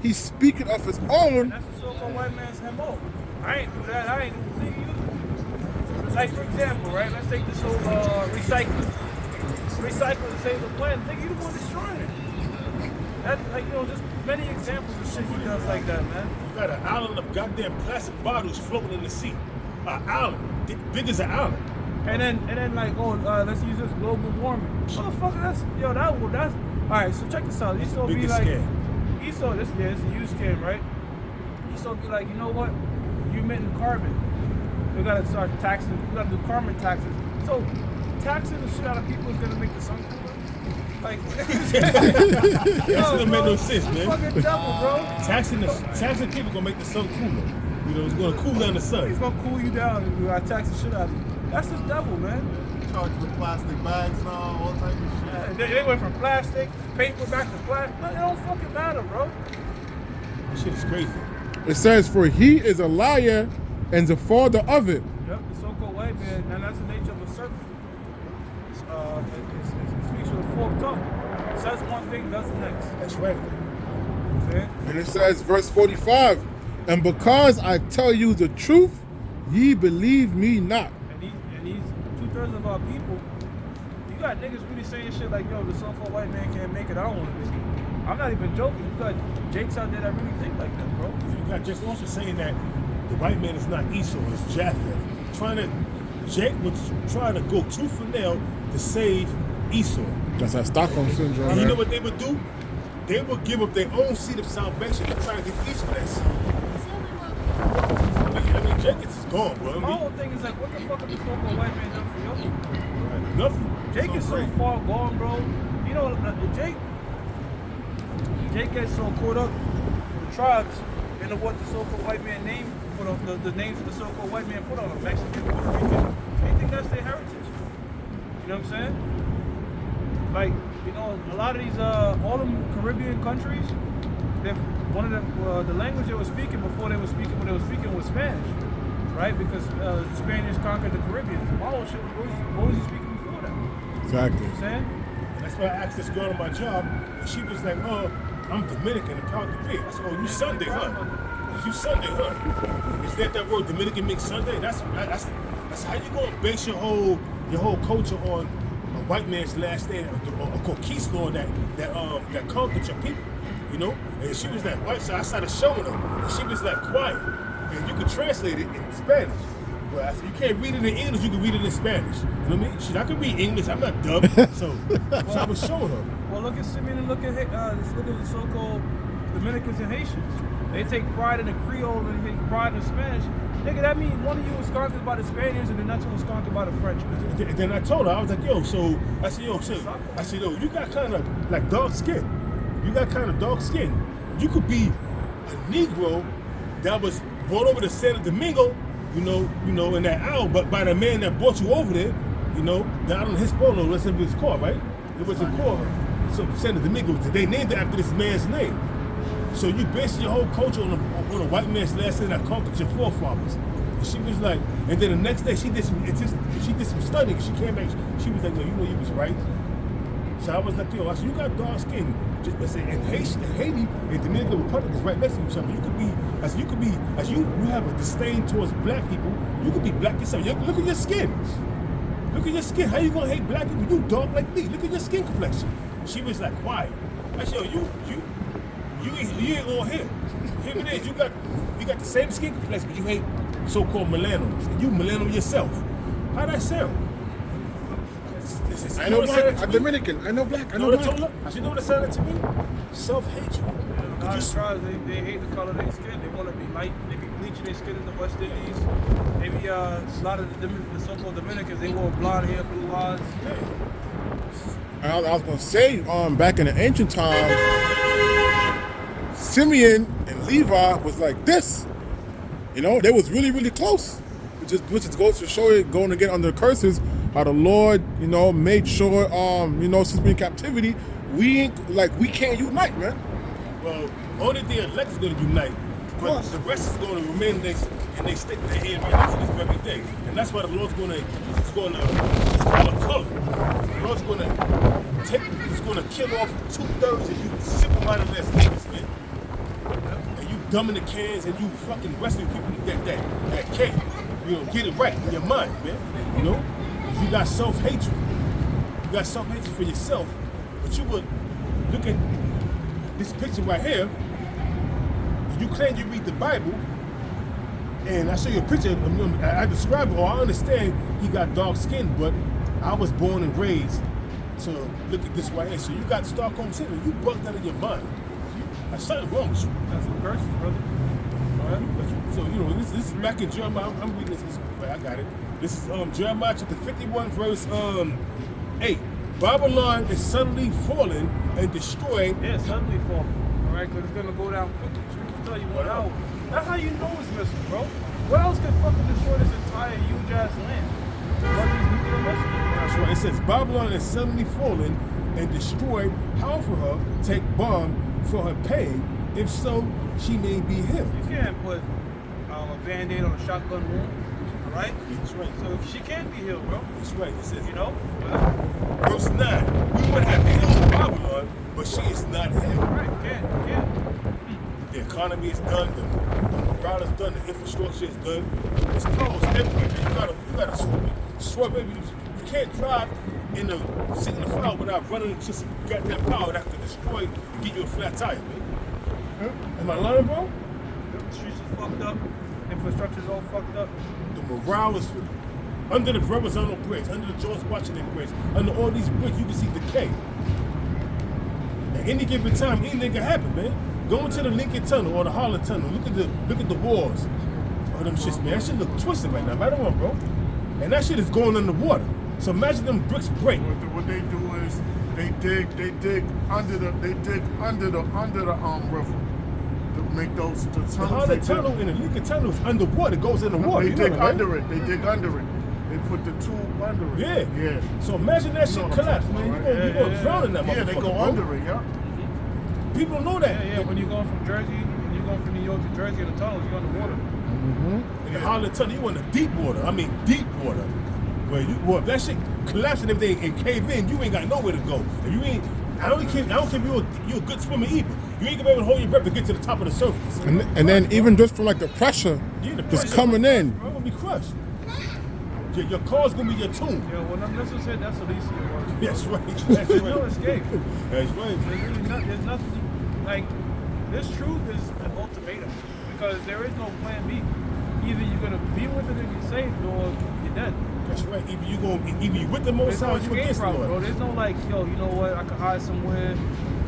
he speaketh of his own. That's the so-called white man's MO. I ain't do that. I ain't do that. Like, for example, right? Let's take this whole recycling. Recycling to save the planet. Nigga, you the one destroying it. That, like, you know, just many examples of shit he does like that, man. You got an island of goddamn plastic bottles floating in the sea. An island. Big as an island. And then like, let's use this global warming. Motherfucker, that's all right. So check this out. Esau be Biggest like, scam. Esau, it's a huge scam, right? Esau be like, you know what? You emitting carbon. We gotta start taxing. We gotta do carbon taxes. So taxing the shit out of people is gonna make the sun cooler. Like, That doesn't make no sense, man. Fucking devil, bro. Taxing people gonna make the sun cooler. You know, it's gonna cool down the sun. He's gonna cool you down if you gotta tax the shit out of you. That's just devil, man. Charge for plastic bags now, all type of shit. Yeah, they went from plastic, paper back to plastic. No, it don't fucking matter, bro. This shit is crazy. It says, for he is a liar and the father of it. Yep, the so-called white man, and that's the nature of a serpent. It speaks with a forked tongue. Says one thing, does the next. That's right. See? And it says, verse 45, and because I tell you the truth, ye believe me not. And these 2/3 of our people, you got niggas really saying shit like, yo, the so-called white man can't make it, I don't want to make it. I'm not even joking. You got Jakes out there that really think like that, bro. You got just also saying that the white man is not Esau, it's Japheth. Jake was trying to go tooth and nail to save Esau. That's that Stockholm syndrome. And you man. know what they would do? They would give up their own seed of salvation to try to get Esau that seed. I mean, Jenkins is gone, bro. My whole thing is like, what the fuck is the so-called white man done for your people? Right. Nothing. Jake is so great. far gone, bro. You know, Jake gets so caught up with the tribes into what the so-called white man name put on the names of the so-called white man put on them. Mexican, Puerto Rican. They think that's their heritage. You know what I'm saying? Like, you know, a lot of these all them Caribbean countries, one of the language they were speaking before they were speaking when they were speaking was Spanish, right? Because the Spaniards conquered the Caribbean. My whole shit was what was he speaking before that? Exactly. You know what I'm saying? And that's why I asked this girl on my job, and she was like, oh, I'm Dominican and proud to be. I said, oh, you Sunday, huh? You Sunday, huh? Is that word Dominican means Sunday? That's how you gonna base your whole culture on a white man's last day, a conquistador that conquered your people, you know? And she was like, white, so I started showing her, and she was like, quiet. And you can translate it in Spanish. Well, I said, you can't read it in English, you can read it in Spanish. You know what I mean? Shit, I can read English, I'm not dumb. So I was showing her. Well, look at Simeon and look at the so-called Dominicans and Haitians. They take pride in the Creole and they take pride in the Spanish. Nigga, that means one of you was conquered by the Spaniards and the next one was conquered by the French. And then I told her, I was like, yo, so, I said, yo, you got kind of like dark skin. You got kind of dark skin. You could be a Negro that was brought over to Santo Domingo, you know, in that island, but by the man that brought you over there, you know, the island Hispaniola, that's what it's called, right? It wasn't called. So Santo Domingo, they named it after this man's name. So you base your whole culture on a white man's last name that conquered your forefathers. And she was like, and then the next day she did some studying. She came back. She was like, no, you know you was right. So I was like, yo, I said, you got dark skin. I said, and Haiti and Dominican Republic is right next to each other. You could be, as you have a disdain towards black people. You could be black yourself. Look at your skin. Look at your skin. How you gonna hate black people? You dark like me. Look at your skin complexion. She was like, quiet. I said, yo, You ain't all here. Here it is. You got the same skin complexion, but you hate so-called Milanos. And you Milano yourself. How that sound? I know black. I'm Dominican. I know black. I know black. You know what it sounded to me? Self-hatred. A lot of tribes, they hate the color of their skin. They want to be light. They be bleaching their skin in the West Indies. Maybe a lot of the so-called Dominicans, they wore blonde hair, blue eyes. I was gonna say, back in the ancient times, Simeon and Levi was like this. You know, they was really, really close. Which just goes to show you, going to get under the curses, how the Lord, you know, made sure, you know, since we're in captivity, we can't unite, man. Well, only the elect is going to unite. But the rest is going to remain next, and they stick their hand right into this very day. And that's why the Lord's going to, it's called a color. The Lord's going to kill off 2/3 of you simple minded niggas, man. And you dumbing the cans and you fucking wrestling people that can't, you know, get it right in your mind, man. You know? You got self-hatred. You got self-hatred for yourself. But you would look at this picture right here. You claim you read the Bible, and I show you a picture. I describe it, or I understand he got dark skin, but I was born and raised to look at this right here. So you got Stockholm Syndrome. You bugged out of your mind. There's something wrong with you. That's some curses, brother. So, you know, this is back in Jeremiah. I'm reading this. I got it. This is Jeremiah chapter 51, verse 8. Babylon is suddenly fallen and destroyed. Yeah, suddenly falling. All right, because it's going to go down quickly. Scripture tell you 1 hour. That's how you know it's missing, bro. What else can fucking destroy this entire huge ass land? What these nuclear missiles? That's right. It says Babylon is suddenly fallen and destroyed. How for her take bomb for her pain? If so, she may be healed. You can't put a band-aid on a shotgun wound, all right? That's right. So she can't be healed, bro. That's right. It says, You know? verse 9. We would have healed Babylon, but she is not healed. Right, you can't. The economy is done. The morale is done. The infrastructure is done. It's closed everywhere. You gotta swerve every. You can't drive in the sit in the fire without running into some goddamn power that could destroy and give you a flat tire, man. Am I lying, bro? The streets is fucked up. Infrastructure's all fucked up. The morale is under the Verrazano Bridge, under the George Washington Bridge, under all these bridges, you can see decay. At any given time, anything can happen, man. Go into the Lincoln Tunnel or the Holland Tunnel. Look at the walls of them shits, man. That shit look twisted right now. Right on, bro. And that shit is going underwater. So imagine them bricks break. What they do is they dig under the river to make those the tunnels. The Holland Tunnel and the Lincoln Tunnel is underwater. It goes in the water. They dig under it. They dig under it. They put the tube under it. Yeah. So imagine that shit collapse, man. You're gonna drown in that motherfucker. Yeah, they go under it, yeah. People don't know that. Yeah. When you're going from Jersey, when you're going from New York to Jersey in the tunnels, you're underwater. In the Holland Tunnel, you in the deep water. I mean, deep water. If that shit collapse and everything and cave in, you ain't got nowhere to go. If you ain't, I don't care if you're a good swimmer either. You ain't gonna be able to hold your breath to get to the top of the surface. And then even just from like the pressure, just coming in. You're gonna be crushed. Your car's gonna be your tomb. Yeah, when them missiles hit, that's the least of your worries. That's right. There's no escape. That's right. There's nothing, like, this truth is an ultimatum because there is no plan B. Either you're gonna be with it and be saved or you're dead. That's right. Either you with the Most High or you against the Lord. Bro. There's no like, yo, you know what? I could hide somewhere.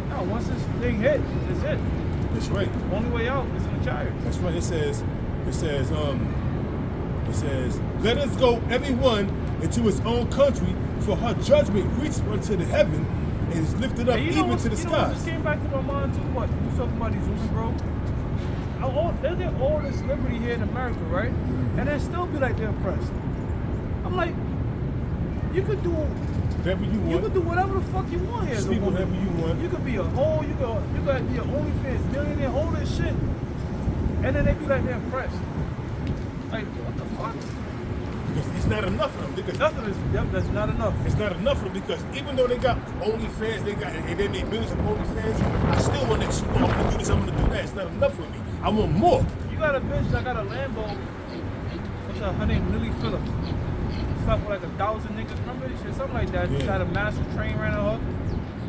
No, once this thing hit, it's it. That's right. The only way out is in the chariots. That's right. It says, let us go everyone into his own country, for her judgment reached unto the heaven and is lifted up even to the skies. What just came back to my mind too? What you talking about these women, bro? They get all this liberty here in America, right? And they still be like they're oppressed. I'm like, you could do whatever you want. You could do whatever the fuck you want here. Speak whatever you want. You could be a hoe. You could be an OnlyFans millionaire, all this shit. And then they be like they're oppressed. Like, what the fuck? Because it's not enough for them. That's not enough. It's not enough for them because even though they got OnlyFans, and they made millions of OnlyFans, I still want to I'm gonna do this, I'm gonna do that. It's not enough for me. I want more. You got a bitch that got a Lambo. What's her name? Lily Phillips. Fuck with like 1,000 niggas, remember this shit? Something like that. Yeah. She had a massive train ran her up.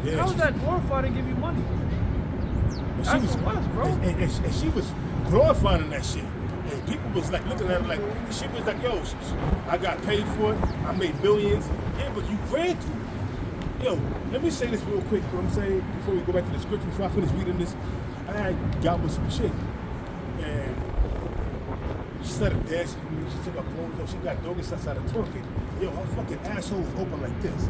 Yeah, How is that glorified and give you money? And That's the West, bro. And she was glorifying that shit. And people was like looking at her like, she was like, yo, I got paid for it. I made millions. Yeah, but you ran through it. Yo, let me say this real quick, you know what I'm saying? Before we go back to the scripture, before I finish reading this, I got with some chick. And she started dancing for me. She took her clothes off. She got doggy style, started twerking. Yo, her fucking asshole was open like this.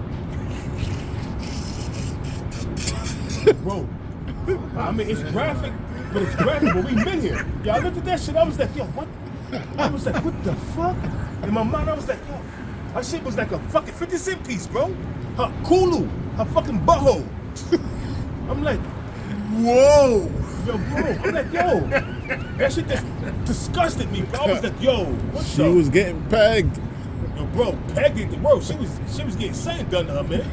Bro, I mean, it's graphic, but we been here. Yo, I looked at that shit, I was like, yo, what? I was like, what the fuck? In my mind, I was like, yo, her shit was like a fucking 50-cent piece, bro. Her Kulu, her fucking butthole. I'm like, whoa. Yo, bro, I'm like, yo, that shit just disgusted me, bro. I was like, yo, what the? She was getting pegged. Yo, bro, pegged ain't the word. She was getting something done to her, man.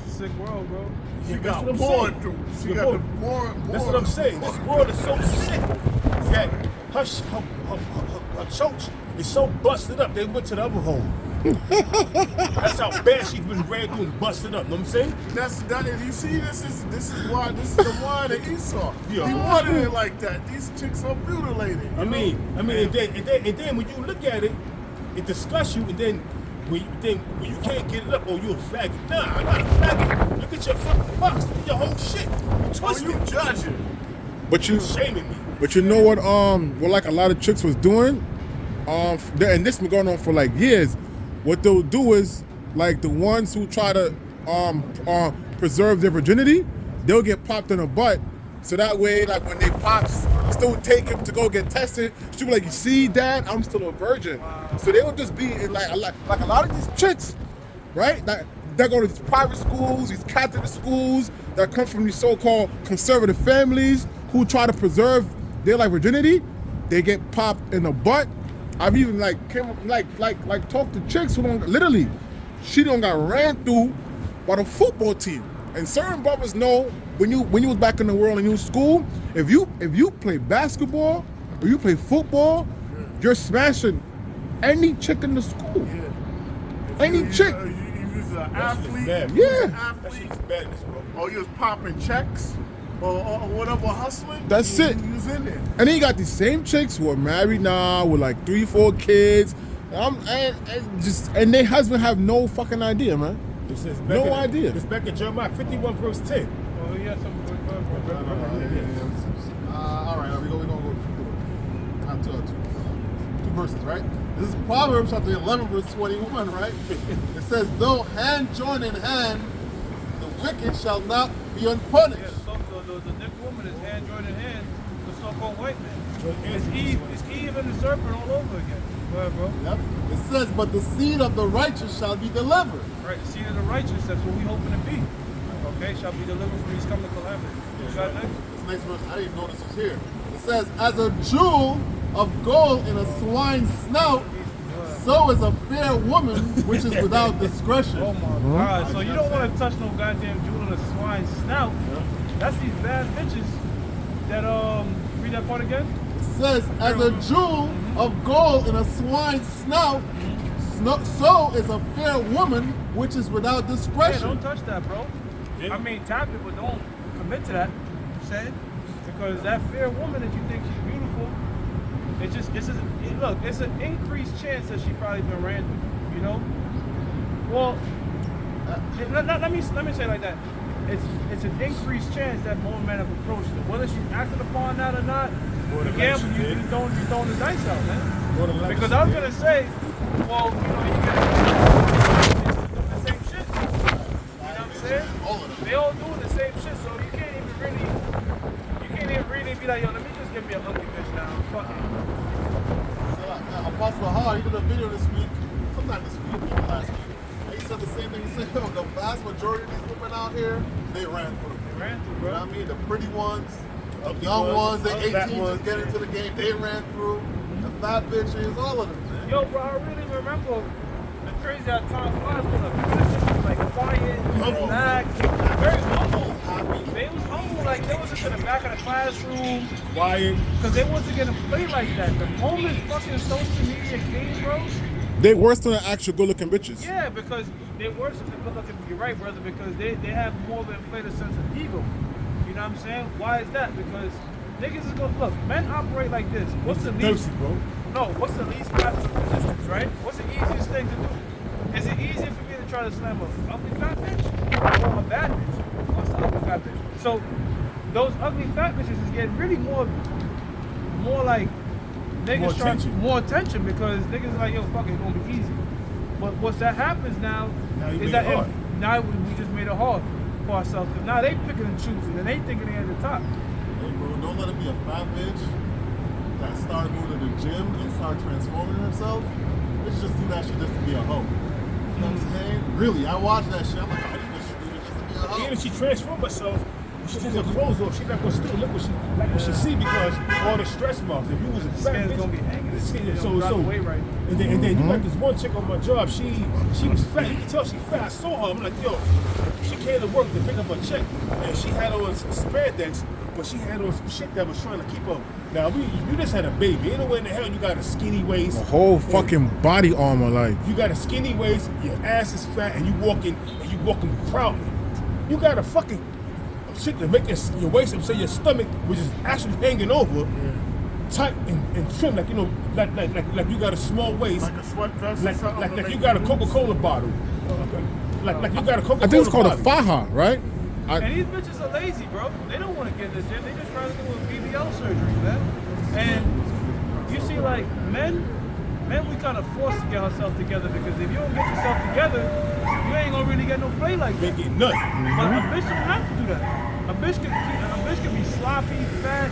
Sick world, bro. She That's got what I'm more, saying. dude. She Yo, got bro, the more. That's what I'm saying. This world is so sick that her church is so busted up. They went to the other home. That's how bad she's been ran through and busted up. Know what I'm saying? You see, this is the wine of Esau. Yeah. He wanted it like that. These chicks are mutilated. I mean, and then when you look at it, it disgusts you, and then when you can't get it up, oh, you a faggot. Nah, I'm not a faggot. Look at your fucking box, your whole shit. You twisted. You judging? But you Shaming me. But you know what? What like a lot of chicks was doing, and this been going on for like years. What they'll do is like the ones who try to preserve their virginity, they'll get popped in the butt. So that way, like when they pops, still take him to go get tested. She'll be like, "You see, Dad, I'm still a virgin." So they will just be in like a lot of these chicks, right? That go to these private schools, these Catholic schools that come from these so-called conservative families who try to preserve their like virginity. They get popped in the butt. I've even talked to chicks who don't literally, she don't got ran through by the football team. And certain brothers know when you was back in the world and you was school, if you play basketball or you play football, you're smashing any chick in the school. Any chick. You was an athlete. Yeah. That shit's badness, bro. Or you was popping checks. Or whatever, hustling. That's it. You was in there. And then you got these same chicks who are married now with like 3-4 kids, and their husband have no fucking idea, man. It says No idea. It's back in Jeremiah 51 verse 10. Oh, yeah, something. All right, we're gonna go two verses, right? This is Proverbs chapter 11, verse 21, right? It says, though hand join in hand, the wicked shall not be unpunished. Yeah, the next woman is hand joined in hand, the so-called white man. It's Eve and the serpent all over again. Go ahead, bro. Yep. It says, but the seed of the righteous shall be delivered. Right, the seed of the righteous, that's what we hoping to be. Okay, shall be delivered from these coming calamities. You got next? This next verse, I didn't even know this was here. It says, as a jewel of gold in a swine's snout, so is a fair woman which is without discretion. Oh my God! So you don't want to touch no goddamn jewel in a swine's snout. That's these bad bitches that read that part again. It says, as a jewel of gold in a swine's snout, so is a fair woman which is without Yeah, discretion. don't touch that, bro. Yeah. I mean, tap it, but don't commit to that. You know what I'm saying? Because that fair woman that you think she's beautiful, it's an increased chance that she probably been ran through, you know? Well, let me say it like that. It's an increased chance that more men have approached her. Whether she's acted upon that or not, Or the again, election you did. throwing the dice out, man. Or the election Because I was did. gonna say, well, you get the same shit. You know what I'm saying? All of them. They all doing the same shit, so you can't even really be like, yo, let me just give me a ugly bitch now. Fuck it. Apostle Hall, he did a video this week, sometime this week, maybe last week. And he said the same thing. He said, the vast majority of these women out here, they ran through. They ran through, You bro. know what I mean? The pretty ones, the Ugly young ones, the fat 18 ones. just get into the game, they ran through. The fat bitches, all of them, man. Yo, bro, I really remember the crazy how time flies when the bitches was like quiet, Humble. relaxed, very humble. They was humble, like they was just in the back of the classroom. Quiet. Because they wasn't gonna play like that. The moment fucking social media came, bro. They worse than the actual good-looking bitches. Yeah, because they worse than the good looking. You're right, brother. Because they have more of an inflated sense of ego. You You know what I'm saying? Why is that? Because niggas is gonna look. Men operate like this. What's the least? Thirsty, bro. No. What's the least path of resistance? Right? What's the easiest thing to do? Is it easier for me to try to slam a ugly fat bitch or a bad bitch? Of course, the ugly fat bitch. So those ugly fat bitches is getting really more like niggas more attention because niggas like, yo, fuck it, it's gonna be easy. But what's that happens now is that now we just made it hard for ourselves because now they picking and choosing and they thinking they at the top. Hey, bro, don't let it be a fat bitch that started going to the gym and start transforming herself. Let's just do that shit just to be a hoe. You know what I'm saying? Really, I watch that shit. I'm like, oh, this shit do this just to be a hoe. Even if she transformed herself, she take her clothes off, she not gonna still look what she see because all the stress marks. If you was a fat Skin's bitch, gonna be hanging. the skin, You so don't drop the weight right. and then you like this one chick on my job. She was fat. You can tell she fat. I saw her. I'm like, yo, she came to work to pick up her check, and she had on spandex, but she had on some shit that was trying to keep her. Now you just had a baby. Ain't no way in the hell you got a skinny waist. The whole fucking body armor, like. You got a skinny waist. Your ass is fat, and you walking proudly. You got a fucking shit to make your waist, say your stomach, which is actually hanging over, tight and trim, like you know, like you got a small waist, Like a sweat vest or something. like you got a Coca-Cola bottle, like you got a Coca-Cola. I think it's called bottle. a faja, right? And these bitches are lazy, bro. They don't want to get in the gym. They just rather do a BBL surgery, man. And you see, like, men, we kind of forced to get ourselves together because if you don't get yourself together, you ain't gonna really get no play like They that. get nut. But a bitch don't have to do that. A bitch can be sloppy, fat,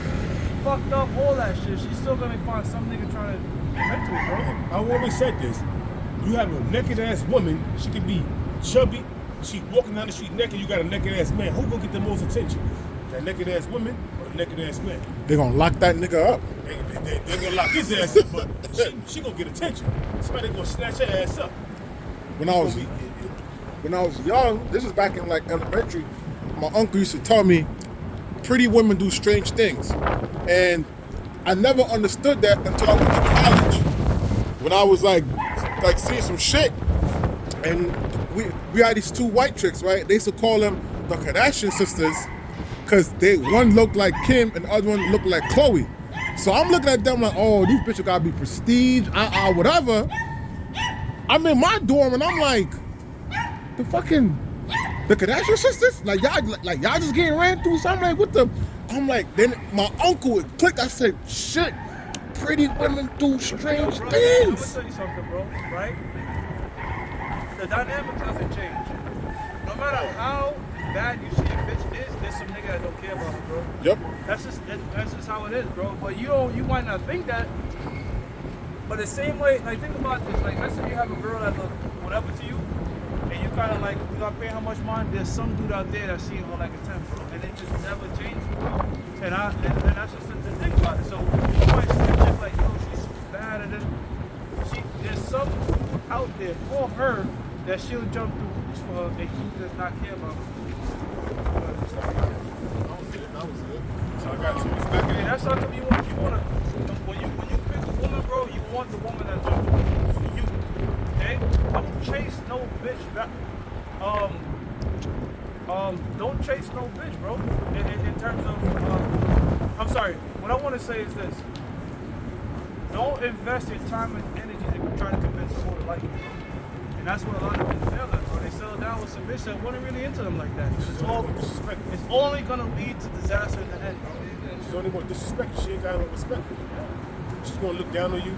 fucked up, all that shit. She's still gonna find some nigga trying to commit to it, bro. I always said this. You have a naked ass woman, she could be chubby, she walking down the street naked, you got a naked ass man. Who gonna get the most attention? That naked ass woman or the naked ass man? They gonna lock that nigga up. They gonna lock his ass up, but she gonna get attention. Somebody gonna snatch her ass up. When I was young, this was back in like elementary, my uncle used to tell me pretty women do strange things. And I never understood that until I went to college. When I was like seeing some shit, and we had these two white chicks, right? They used to call them the Kardashian sisters because one looked like Kim and the other one looked like Chloe. So I'm looking at them like, oh, these bitches gotta be prestige, whatever. I'm in my dorm and I'm like, the Kardashian sisters? Like y'all just getting ran through? So I'm like, what the? I'm like, then my uncle, it clicked. I said, shit, pretty women do strange Bro, things. I'm gonna tell you something, bro, right? The dynamic doesn't change. No matter how bad you see a bitch is, there's some nigga that don't care about her, bro. Yep. That's just how it is, bro. But you might not think that. But the same way, like, think about this. Like, let's say you have a girl that look whatever to you, and you kind of like, you gotta pay how much money. There's some dude out there that see her like a 10, bro, and it just never changes, bro. And that's just the thing about it. So you might see a chick like, yo, she's bad, and then there's some out there for her that she'll jump through hoops for her, and he does not care about her. That was it. So I got you. It's back in. And that's how come you want to when you pick a woman, bro, you want the woman that's jump through hoops for you. Okay? Don't chase no bitch. Don't chase no bitch, bro. In terms of, I'm sorry. What I want to say is this: don't invest your time and energy to try to convince someone to like you, bro. And that's what a lot of men fail at, bro. They settle down with some bitch that wasn't really into them like that. It's only gonna lead to disaster in the end, bro. She's only gonna disrespect you. She ain't got no respect for you. She's gonna look down on you.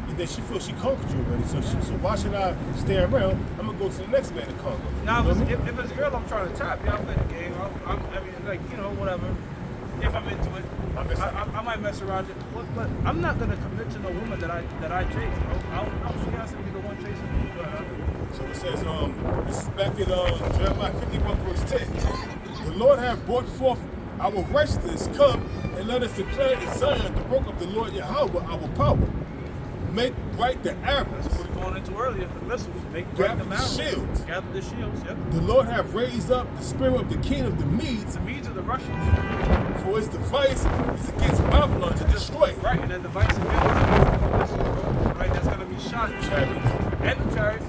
And then she feels she conquered you already. So why should I stay around? I'm gonna go to the next man to conquer. Now, You know what I mean? if it's a girl I'm trying to tap, yeah, I'll play the game. I mean, like, you know, whatever. If I'm into it, I might mess around. But I'm not gonna commit to no woman that I chase, bro. She has to be the one chasing me. So it says, this is back in Jeremiah 51 verse 10. The Lord hath brought forth our righteousness, come and let us declare in Zion the work of the Lord Yahweh, our power. Make bright the arrows. That's what we were going into earlier. The missiles, make bright the arrows. Shields. Gather the shields. Yep. The Lord hath raised up the spirit of the king of the Medes, The Medes are the Russians. for his device is against Babylon to destroy. Right, and then the vice again is the missiles, bro. Right, that's gonna be shot. Chariots. And the chariots.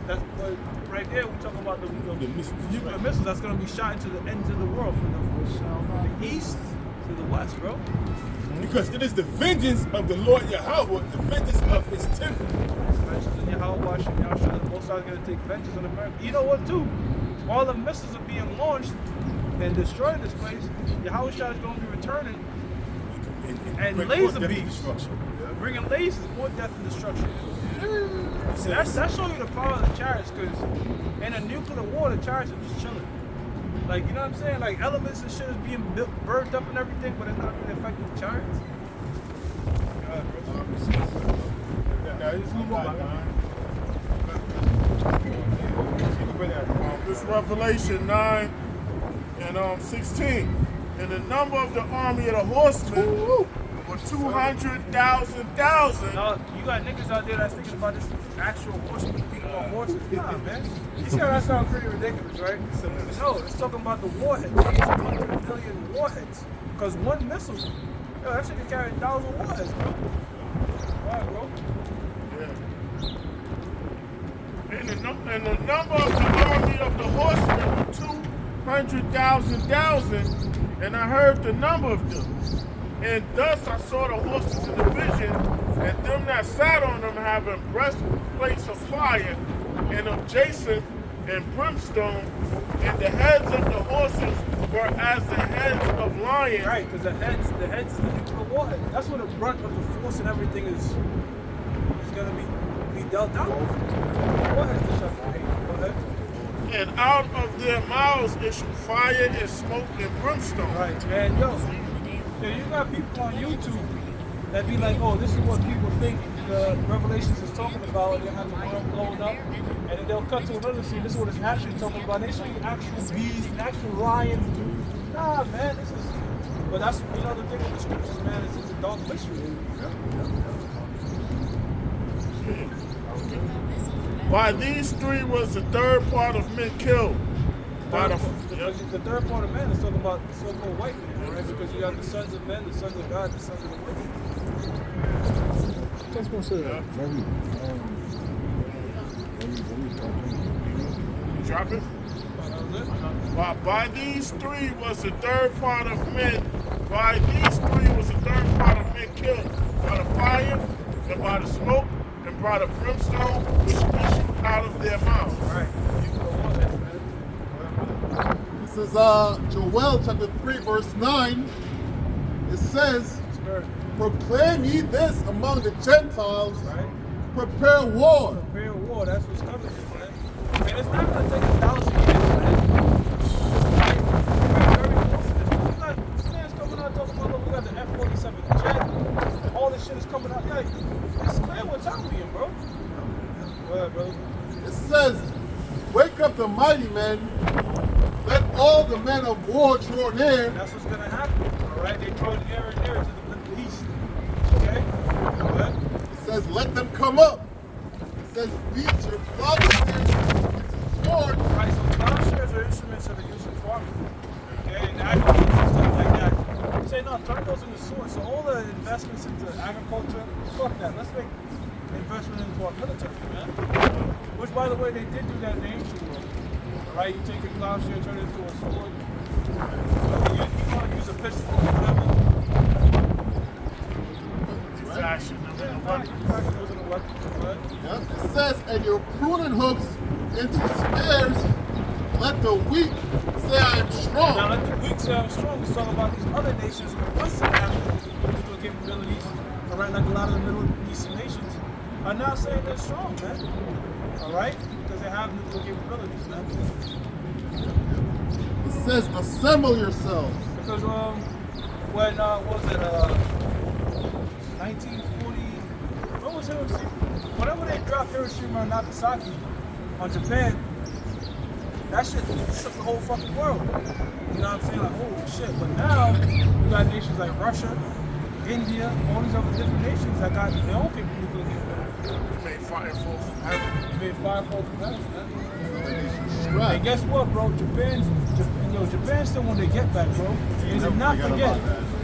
That's what right there, we're talking about the missiles, nuclear right. missiles that's going to be shot into the ends of the world from the east to the west, bro. Because it is the vengeance of the Lord Yahweh, the vengeance of his temple. Vengeance in Yahweh, washing Yahweh, the Most High is going to take vengeance on America. You know what, too? All the missiles are being launched and destroying this place. Yahweh is going to be returning and bring laser more death and beams. destruction. Bringing lasers, more death and destruction. See, that's showing you the power of the chariots, because in a nuclear war, the chariots are just chilling. Like, you know what I'm saying? Like, elements and shit is being burned up and everything, but it's not really affecting the chariots. Now, this is This Revelation 9 and 16. And the number of the army of the horsemen were 200,000. Now, you got niggas out there that's thinking about this actual horsemen, people on horses. Nah, man. You see how that sounds pretty ridiculous, right? No, it's talking about the warheads. 800 million warheads. Because one missile, yo, that shit can carry 1,000 warheads, bro. Alright, bro. And the number of the army of the horsemen were 200,000. And I heard the number of them. And thus I saw the horses in the vision, and them that sat on them having breastplates of fire, and of jacinth and brimstone, and the heads of the horses were as the heads of lions. Right, because the heads is the nuclear warhead. That's where the brunt of the force and everything is gonna be dealt out. Warheads to shut the hate. Go ahead. And out of their mouths issued fire and smoke and brimstone. Right, and yo, you got people on YouTube that be like, oh, this is what people think the Revelations is talking about, and they have the world blown up, and then they'll cut to another scene. This is what it's actually talking about. They show you actual bees and actual lions. Nah, man, this is. But that's, you know, the thing with the scriptures, man, is it's a dark mystery. By these three was the third part of men killed. By the third part of man is talking about the so-called white man, right? Because you got the sons of men, the sons of God, the sons of the wicked. That's going to say that. Very Drop it. By these three was the third part of men. By these three was the third part of men killed. By the fire, and by the smoke, and by the brimstone which issued out of their mouths. Right. This is Joel chapter 3, verse 9. It says, proclaim ye this among the Gentiles, Right. prepare war. Prepare war, that's what's coming, man. And it's not going to take 1,000 years, man. This man's coming out talking about, look, we got the F-47 jet, all this shit is coming out. Like, it's clear what time we in, bro. Go ahead, bro. It says, wake up the mighty men, let all the men of war draw near. That's what's going to happen, all right? They draw nearer and nearer to the Middle East, okay? Go ahead. It says, let them come up. It says, beat your plowshares into swords. Right, so plowshares are instruments that are used in farming, okay? And agriculture and stuff like that. Say, no, turn those into swords. So all the investments into agriculture, fuck that. Let's make investment into our military, man. Which, by the way, they did do that in the ancient world. Right? You take a plowshare, turn it into a sword. You want to use a pitchfork or whatever. Fashion. Fashion was in a weapon. But Yep. It says, and your pruning hooks into spears, let the weak say I am strong. now let the weak say I'm strong. It's talking about these other nations who once they have nuclear capabilities, all right, like a lot of the Middle Eastern nations, are now saying they're strong, man. All right? Because they have nuclear capabilities, man. It says, assemble yourselves. Because when what was it 1940? What was Hiroshima? Whenever they dropped Hiroshima and Nagasaki on Japan, that shit shook the whole fucking world. You know what I'm saying? Like, holy shit. But now you got nations like Russia, India, all these other different nations that got their own nuclear capabilities. Made fire fall from heaven. Made fire fall from heaven, man. Right. And guess what, bro? Japan still want their get back, bro. They did not forget.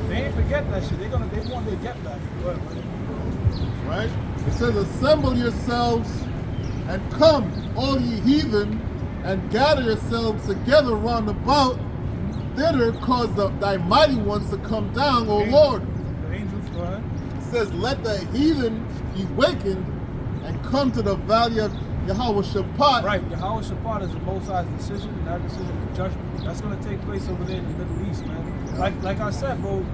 They ain't forget that shit. They want their get back. Right? It says, assemble yourselves and come. all ye heathen, and gather yourselves together round about thither, cause thy mighty ones to come down, O Lord. The angels, go ahead. It says, let the heathen be wakened and come to the valley of Yahweh Shaphat. Right, Yahweh Shaphat is the Most High's decision, and that decision is judgment. That's going to take place over there in the Middle East, man. Like I said, bro,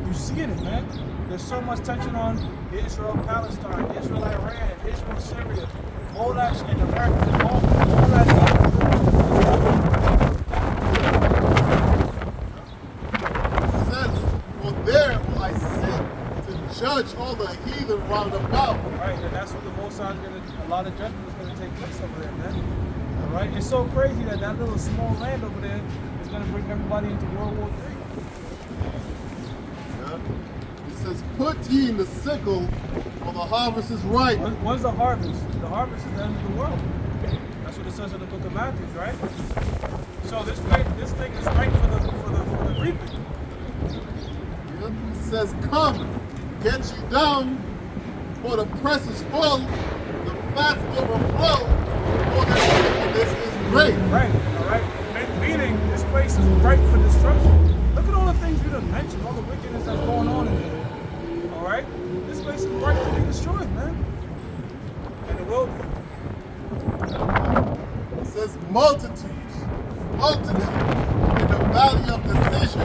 you seeing it, man. There's so much tension on Israel, Palestine, Israel, Iran, Israel, Syria, all that shit in America, all that. It says, well, there will I sit to judge all the heathen round about. Right, and that's what the Most High is going to, a lot of judgment is going to take place over there, man. All right, it's so crazy that little small land over there is going to bring everybody into World War III. It says, put ye in the sickle, for the harvest is ripe. When's the harvest? The harvest is the end of the world. That's what it says in the book of Matthew, right? So this thing is right for the reaping. It says, come, get you down, for the press is full, the fats overflow, for the wickedness is great. Right, all right? Meaning this place is ripe for destruction. Look at all the things we done mentioned, all the wickedness that's going on in here. All right? This place is ripe to be destroyed, man. And it will be. It says multitudes in the valley of decision.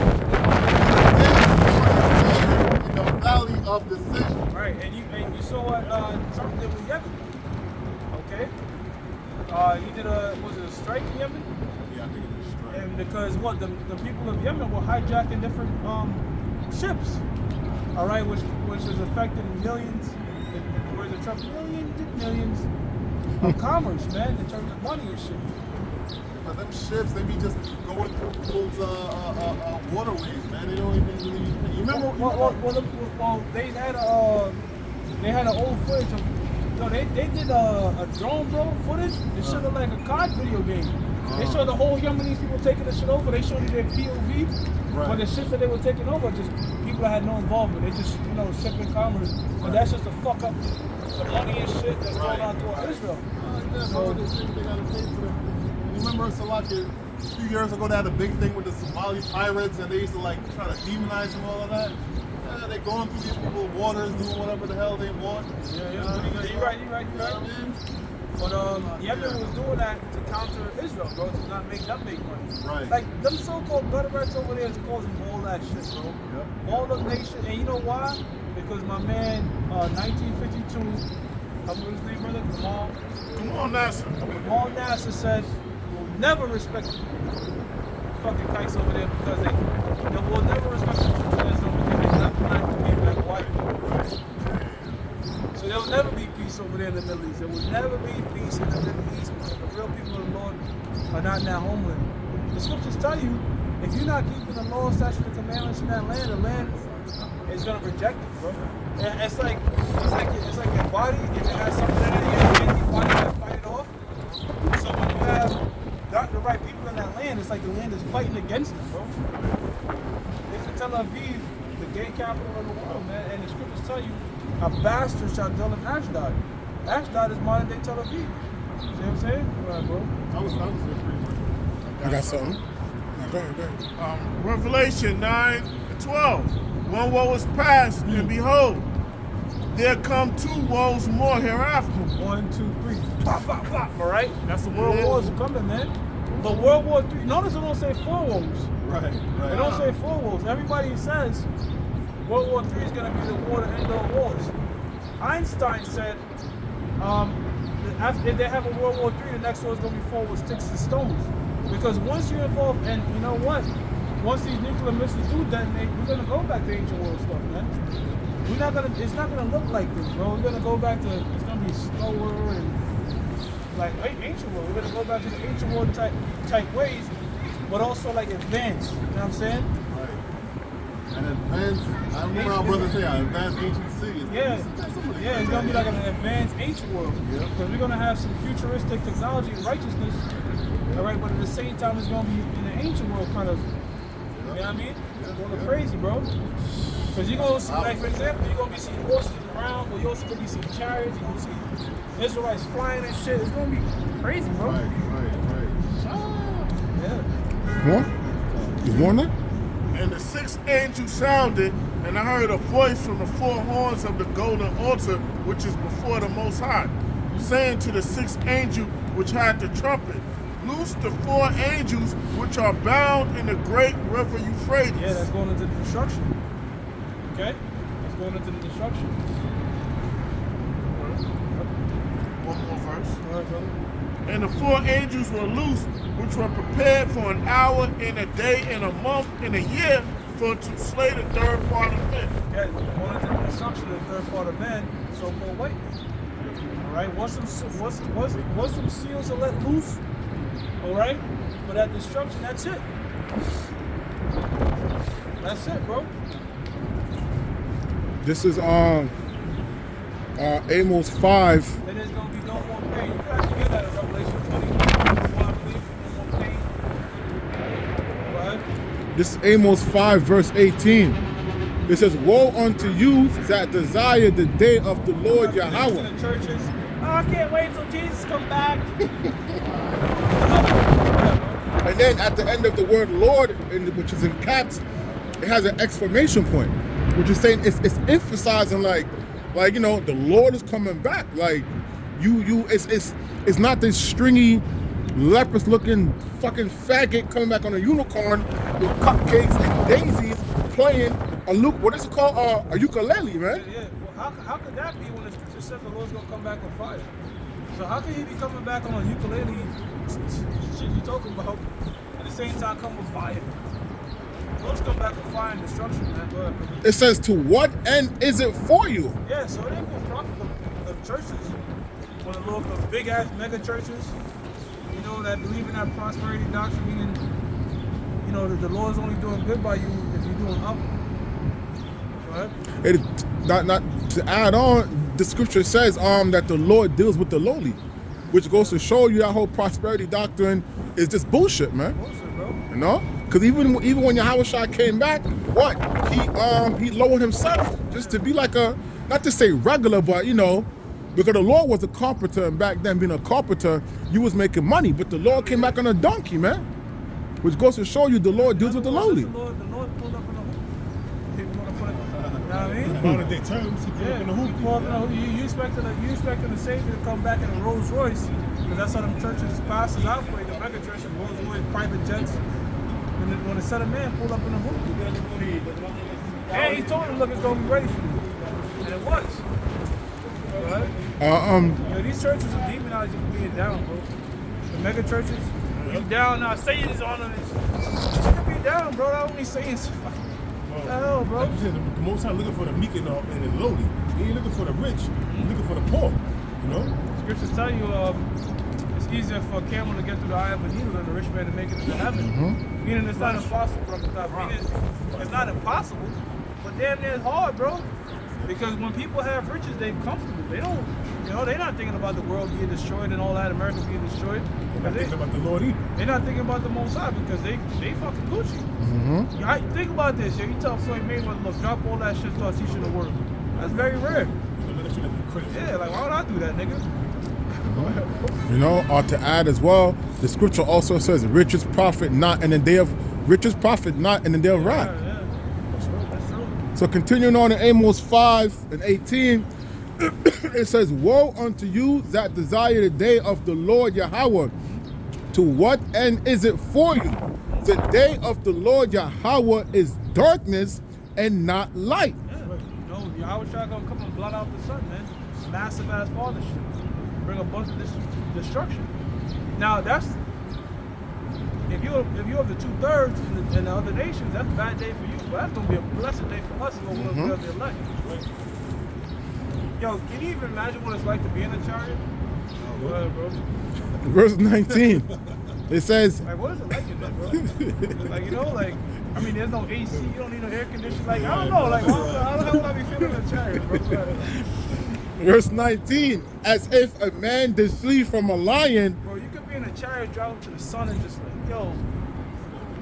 In the valley of decision. Right, and you saw what Trump did with Yemen. Okay? He did was it a strike in Yemen? Yeah, I think it was straight. And because what the people of Yemen were hijacking different ships, all right, which is affecting millions, in the words of Trump, millions of commerce, man, in terms of money and shit. But them ships, they be just going through people's waterways, man. They don't even really. You remember? Well, they had an old footage of. They did a drone, bro, footage. It showed it like a COD video game. They showed the whole Yemenis people taking the shit over. They showed you their POV. Right. But the shit that they were taking over, just people that had no involvement. They just, shipping commerce. But that's just to fuck up the money and shit that's going on throughout Israel. So they gotta pay for them. You remember Salaki, a few years ago they had a big thing with the Somali pirates and they used to like try to demonize them, all of that. Yeah, they're going through these people's waters, doing whatever the hell they want. Yeah. You're right. But Yemen was doing that to counter Israel, bro, to not make them make money. Right. Like them so-called gutter rats over there is causing all that shit, bro. Yep. All the nation, and you know why? Because my man, 1952, what was his name, brother? Come on, NASA. Kamal Nasser said, we'll never respect fucking kites over there because they will never respect the people of Israel because they left black and came back white. So there will never be peace over there in the Middle East. There will never be peace in the Middle East because the real people of the Lord are not in that homeland. The scriptures tell you, if you're not keeping the law, statutes, and commandments in that land, the land is gonna reject it, bro. And it's like your body, if it has something in it, your body gotta fight it off. So when you have not the right people in that land, it's like the land is fighting against it, bro. It's in Tel Aviv, the gay capital of the world, man. And the scriptures tell you, a bastard shall dwell in Ashdod. Ashdod is modern day Tel Aviv. See what I'm saying? All right, bro. I was pretty much. I got something. No, go ahead. Revelation 9:12. One woe is past, and behold, there come two woes more hereafter. 1, 2, 3. Pop, pop, pop. All right? That's the world wars are coming, man. But World War III, notice it don't say 4 woes. Right. It don't say 4 woes. Everybody says World War III is going to be the war to end all wars. Einstein said, if they have a World War III, the next war is going to be fought with sticks and stones. Because once you're involved, and you know what? Once these nuclear missiles do detonate, we're going to go back to ancient world stuff, man. It's not going to look like this, bro. We're going to go back to, it's going to be slower and like ancient world. We're going to go back to the ancient world type ways, but also like advanced. You know what I'm saying? Right. An advanced, I remember our brother say, an advanced ancient city. Yeah, it's going to be like an advanced ancient world. Yep. Because we're going to have some futuristic technology and righteousness, all right, but at the same time, it's going to be in the ancient world kind of, you know what I mean? It's going to be crazy, bro. Because you're going to see, like, for example, you're going to be seeing horses and ground, but you also gonna be seeing chariots. You're gonna see Israelites flying and shit. It's gonna be crazy, bro. Right. Yeah. What? You want that? And the sixth angel sounded, and I heard a voice from the four horns of the golden altar, which is before the Most High, saying to the sixth angel which had the trumpet, loose the four angels which are bound in the great river Euphrates. Yeah, that's going into the destruction. Okay? That's going into the destruction. One more verse. All right, brother. And the four angels were loosed, which were prepared for an hour, in a day, in a month, in a year, for to slay the third part of men. Yeah, going into the destruction of the third part of men, so-called white men. All right? Once some seals are let loose, all right? For that destruction, that's it. That's it, bro. This is Amos 5. Then there's gonna be no more pain. You can actually get that in Revelation 20. I believe no more pain. Right? This is Amos 5, verse 18. It says, woe unto you that desire the day of the Lord Yahweh. In the churches, oh, I can't wait till Jesus come back. And then at the end of the word Lord, which is in caps, it has an exclamation point, which is saying it's emphasizing like you know, the Lord is coming back. Like it's not this stringy, leprous looking fucking faggot coming back on a unicorn with cupcakes and daisies playing what is it called? A ukulele, man. Yeah. Well, how could that be when it just said the Lord's gonna come back on fire? So how can he be coming back on a ukulele shit you talking about at the same time come with fire? Let's come back with fire and destruction, man. Go ahead, brother. It says, to what end is it for you? Yeah, so it ain't gonna profit the churches. When the Lord comes, big ass mega churches, you know, that believe in that prosperity doctrine, meaning, you know, that the Lord's only doing good by you if you're doing up. Go ahead. Not to add on, the scripture says that the Lord deals with the lowly, which goes to show you that whole prosperity doctrine is just bullshit, man. Bullshit, bro. You know? Because even when Yahushua came back, what? He lowered himself just to be like not to say regular, but you know, because the Lord was a carpenter, and back then being a carpenter, you was making money. But the Lord came back on a donkey, man. Which goes to show you the Lord deals with the lowly. The Lord pulled up in the hoop. He want to put it, you know what I mean? Modern day terms, he put up in the hoop. He pulled up in the hoop. You expecting the Savior to come back in a Rolls Royce, because that's how them churches, pastors operate. The mega churches, Rolls Royce, private jets. When the Son of Man pulled up in the hoop, and he told him, look, it's gonna be ready for you, and it was. Right? Yo, these churches are demonized you for being down, bro. The mega churches, you down now. Satan's on them. You should be down, bro. That only Satan's. What the hell, bro? Like you said, the Most High looking for the meek and the lowly. He ain't looking for the rich. He's looking for the poor. You know. Scriptures tell you it's easier for a camel to get through the eye of a needle than a rich man to make it into heaven. Meaning it's not impossible, bro. Meaning it's not impossible, but damn near it's hard, bro. Because when people have riches, they're comfortable. They don't, you know, they're not thinking about the world being destroyed and all that, America being destroyed. They're not thinking about the Lord either. They're not thinking about the Most High because they fucking Gucci. Think about this, yo. You tell Floyd Mayweather, look, drop all that shit, start teaching the word. That's very rare. Yeah, like why would I do that, nigga? You know, or to add as well, the scripture also says, riches profit not in the day of wrath. Yeah. That's true. So continuing on in Amos 5 and 18, it says, woe unto you that desire the day of the Lord Yahweh. To what end is it for you? The day of the Lord Yahweh is darkness and not light. Yeah, you know, Yahweh gonna come and blot out the sun, man. Massive ass father shit. Bring a bunch of destruction. Now that's if you have the 2/3 in the other nations, that's a bad day for you. But that's gonna be a blessed day for us. We're gonna be elect. Yo, can you even imagine what it's like to be in a chariot? Go ahead, bro. Verse 19. It says, like, what is it like in that, bro? Like, you know, like, I mean, there's no AC, you don't need no air conditioning. Like, I don't know, like, how would I be feeling in a chariot, bro? Verse 19, as if a man did flee from a lion. Bro, you could be in a chariot driving to the sun and just like, yo,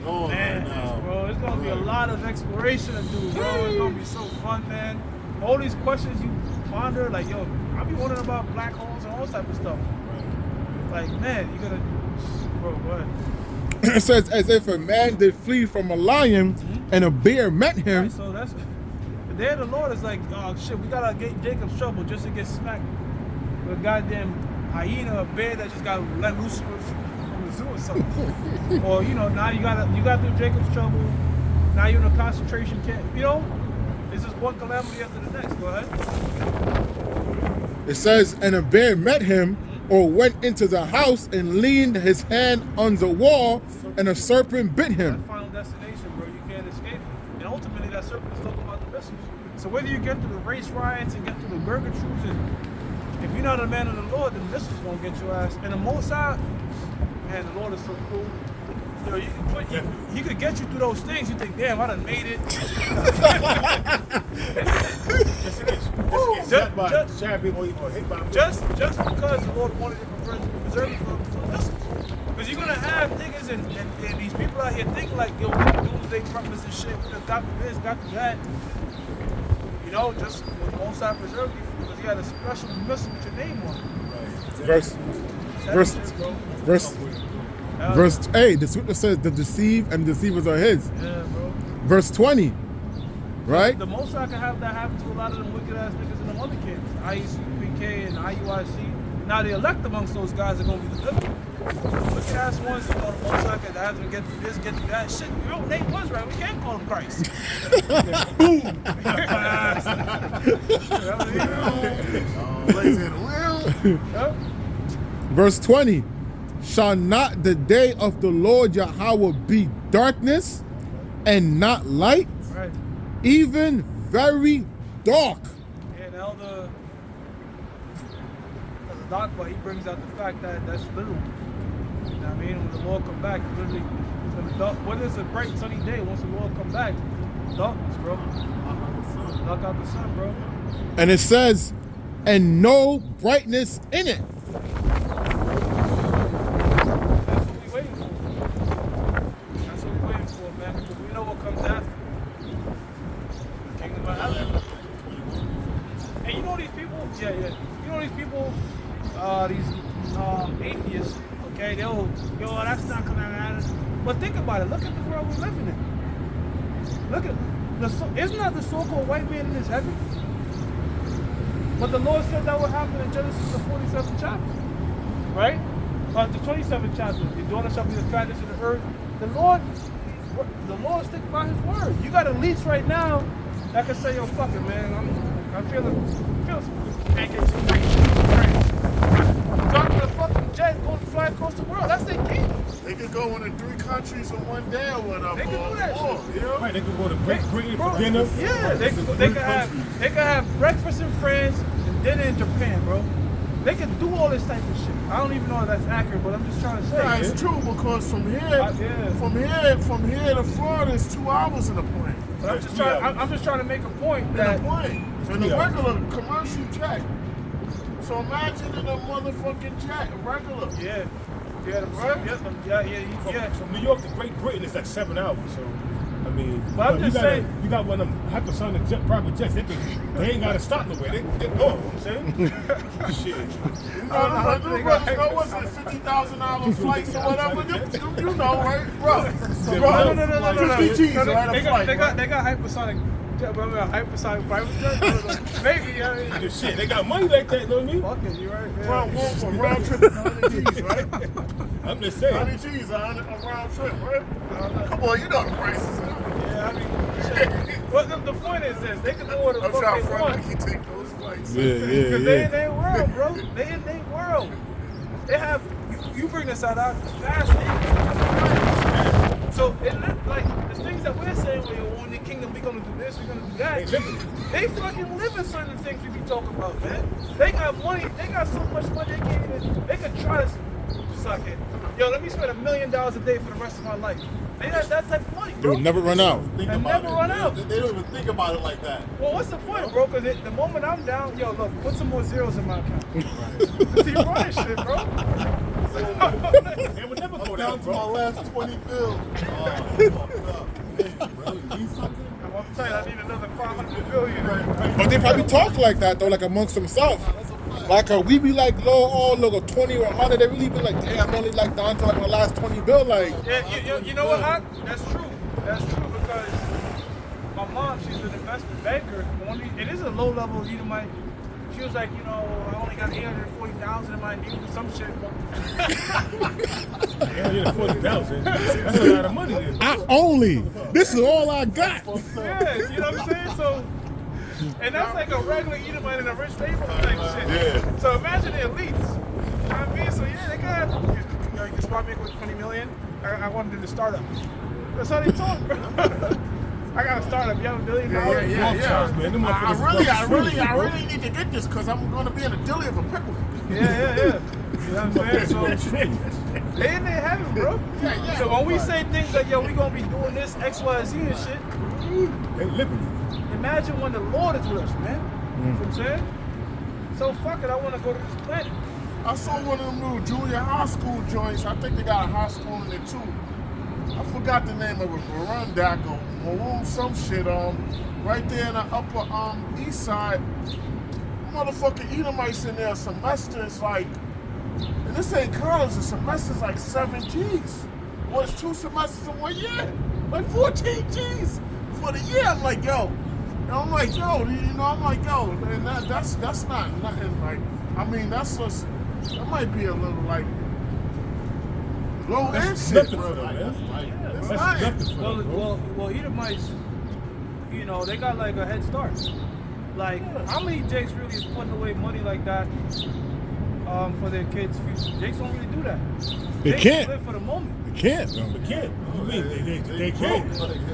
Oh, man, bro, it's gonna be a lot of exploration to do, bro. It's gonna be so fun, man. all these questions you ponder, like, yo, I be wondering about black holes and all type of stuff. Like, man, you gotta, bro, go ahead. It says, as if a man did flee from a lion and a bear met him. Right, so that's, the day of the Lord is like, oh shit, we gotta get Jacob's trouble just to get smacked with a goddamn hyena, a bear that just got let loose from the zoo or something. Or, you know, now you got through Jacob's trouble, now you're in a concentration camp, you know? It's just one calamity after the next. Go ahead. It says, and a bear met him or went into the house and leaned his hand on the wall, and a serpent bit him. That final destination, bro, you can't escape. And ultimately, that serpent is talking about the missiles. So whether you get through the race riots and get through the burger troops, and if you're not a man of the Lord, then this is gonna get your ass. And the Most High, man, the Lord is so cool. You know, he could get you through those things. You think, damn, I done made it. Just because the Lord wanted to preserve you from this. Because you're gonna have niggas and these people out here think like, yo, doomsday preppers and shit, we done got through this, got through that. You know, just when the Most High preserved you, because you got a special missile with your name on it. Verse 8, the scripture says the deceived and the deceivers are his. Yeah, bro. Verse 20, right? The Most High can have that happen to a lot of them wicked ass niggas in the other camps, IUPK and IUIC. Now the elect amongst those guys are gonna be delivered. Wicked ass ones, you know, the Most High can have them get through this, get through that. Shit, your name was right. We can't call him Christ. Boom. Yep. Verse 20, shall not the day of the Lord Yahweh be darkness and not light, Right. even very dark? And Elder, as a doc, but he brings out the fact that that's literal. You know what I mean? When the Lord come back, literally, it's gonna be dark. When it's a bright sunny day, once the Lord come back, darkness, bro. Knock out the sun, bro. And it says, and no brightness in it. That's what we waiting for, man. Because we know what comes after. The kingdom of heaven. And you know these people? Yeah. You know these people, these atheists, okay? Yo, that's not coming out of it. But think about it. Look at the world we're living in. Look at, isn't that the so-called white man in his heaven? But the Lord said that would happen in Genesis the 47th chapter, right? The 27th chapter. Your daughter shall be the fatness of the earth. The Lord stick by His word. You got elites right now that can say, "Yo, fuck it, man. I'm feeling some pancakes and great. Talk to the fucking jet, going to fly across the world. That's their king. They could go into 3 countries in one day or whatever. They can do that shit. You know? Right, they could go to Great Britain for dinner. Yeah, they could have breakfast in France and dinner in Japan, bro. They can do all this type of shit. I don't even know if that's accurate, but I'm just trying to say. Yeah, it's true because from here to Florida is 2 hours in a plane. But I'm just trying to make a point that In a plane. In a regular commercial jet. So imagine in a motherfucking jet, a regular. yeah, From New York to Great Britain is like 7 hours. So, I mean, But I'm just saying, you got one of them hypersonic private jets. They ain't got to stop nowhere. They go. You know what I'm saying? Shit. What's it, $50,000 flights or whatever? You know, right? Bro. no. 50 G's, right? They got hypersonic. Hypersonic private jet? Maybe, Shit, they got money like that, you know what I mean? Fuck it, you're right. Yeah. Round trip is 100 G's, right? I'm just saying. 100 G's, a round trip, right? Come on, you know the prices. Yeah, I mean, shit. But the point is this: they can do what the I'm fuck trying they to want. front take those flights. Because they in their world, bro. They in their world. They have, you bring this out fast. So it look like the things that we're saying, well, you're in the kingdom, we're gonna do this, we're gonna do that. They fucking live in certain things we be talking about, man. They got money, they got so much money they can't even, they could try to suck it. Yo, let me spend $1 million a day for the rest of my life. They got that type of money, They bro. will never run out. Think And about never it. run out. They don't even think about it like that. Well, what's the point, bro? Because the moment I'm down, yo, look, put some more zeros in my account. See, you running shit, bro. They would never go Down down, to my bro. last 20 bills. Oh, fucked up. Hey, bro, you need something? I'm I'm telling you, I need another 500 billion. But they probably talk like that though, like amongst themselves. Like we be like low, look a 20 or 100. They really be like, damn, I'm only like down to like my last 20 bill. Like, Yeah, you know what, Hawk? That's true. That's true because my mom, she's an investment banker. It is a low level, you know, she was like, you know, I only got 840,000 in my name or some shit. 840,000. That's a lot of money. This is all I got. Yeah, you know what I'm saying? So, and that's like a regular Edomite in a rich neighborhood type shit. Yeah. So imagine the elites. You know what I mean? So yeah, they got, you can spot me with 20 million. I wanted to do the startup. That's how they talk, bro. I got a startup. You have $1 billion? Yeah. I really need to get this because I'm going to be in a dilly of a pickle. Yeah. You know what I'm saying? So, they in their heaven, bro. Yeah. So when we say things like, yo, we going to be doing this, X, Y, Z and shit, They living. imagine when the Lord is with us, man. You know what I'm saying? So fuck it, I want to go to this planet. I saw one of them little junior high school joints. I think they got a high school in there too. I forgot the name of it, Burundak or Maroon, some shit. Right there in the upper east side. Motherfucking Edomites in there. Semester is like, and this ain't college. The semester's like 7 G's. Well, it's 2 semesters in 1 year, like 14 G's for the year. I'm like, yo. And I'm like, yo. You know, I'm like, yo. And that's not nothing. Like, I mean, that's just. That might be a little like. Low end shit, bro. It's nice. Well, Edomites, you know, they got like a head start. Like, how many Jakes really is putting away money like that for their kids' future? Jakes don't really do that. They Jakes can't. live for the moment. They can't. They can't. You mean they can't?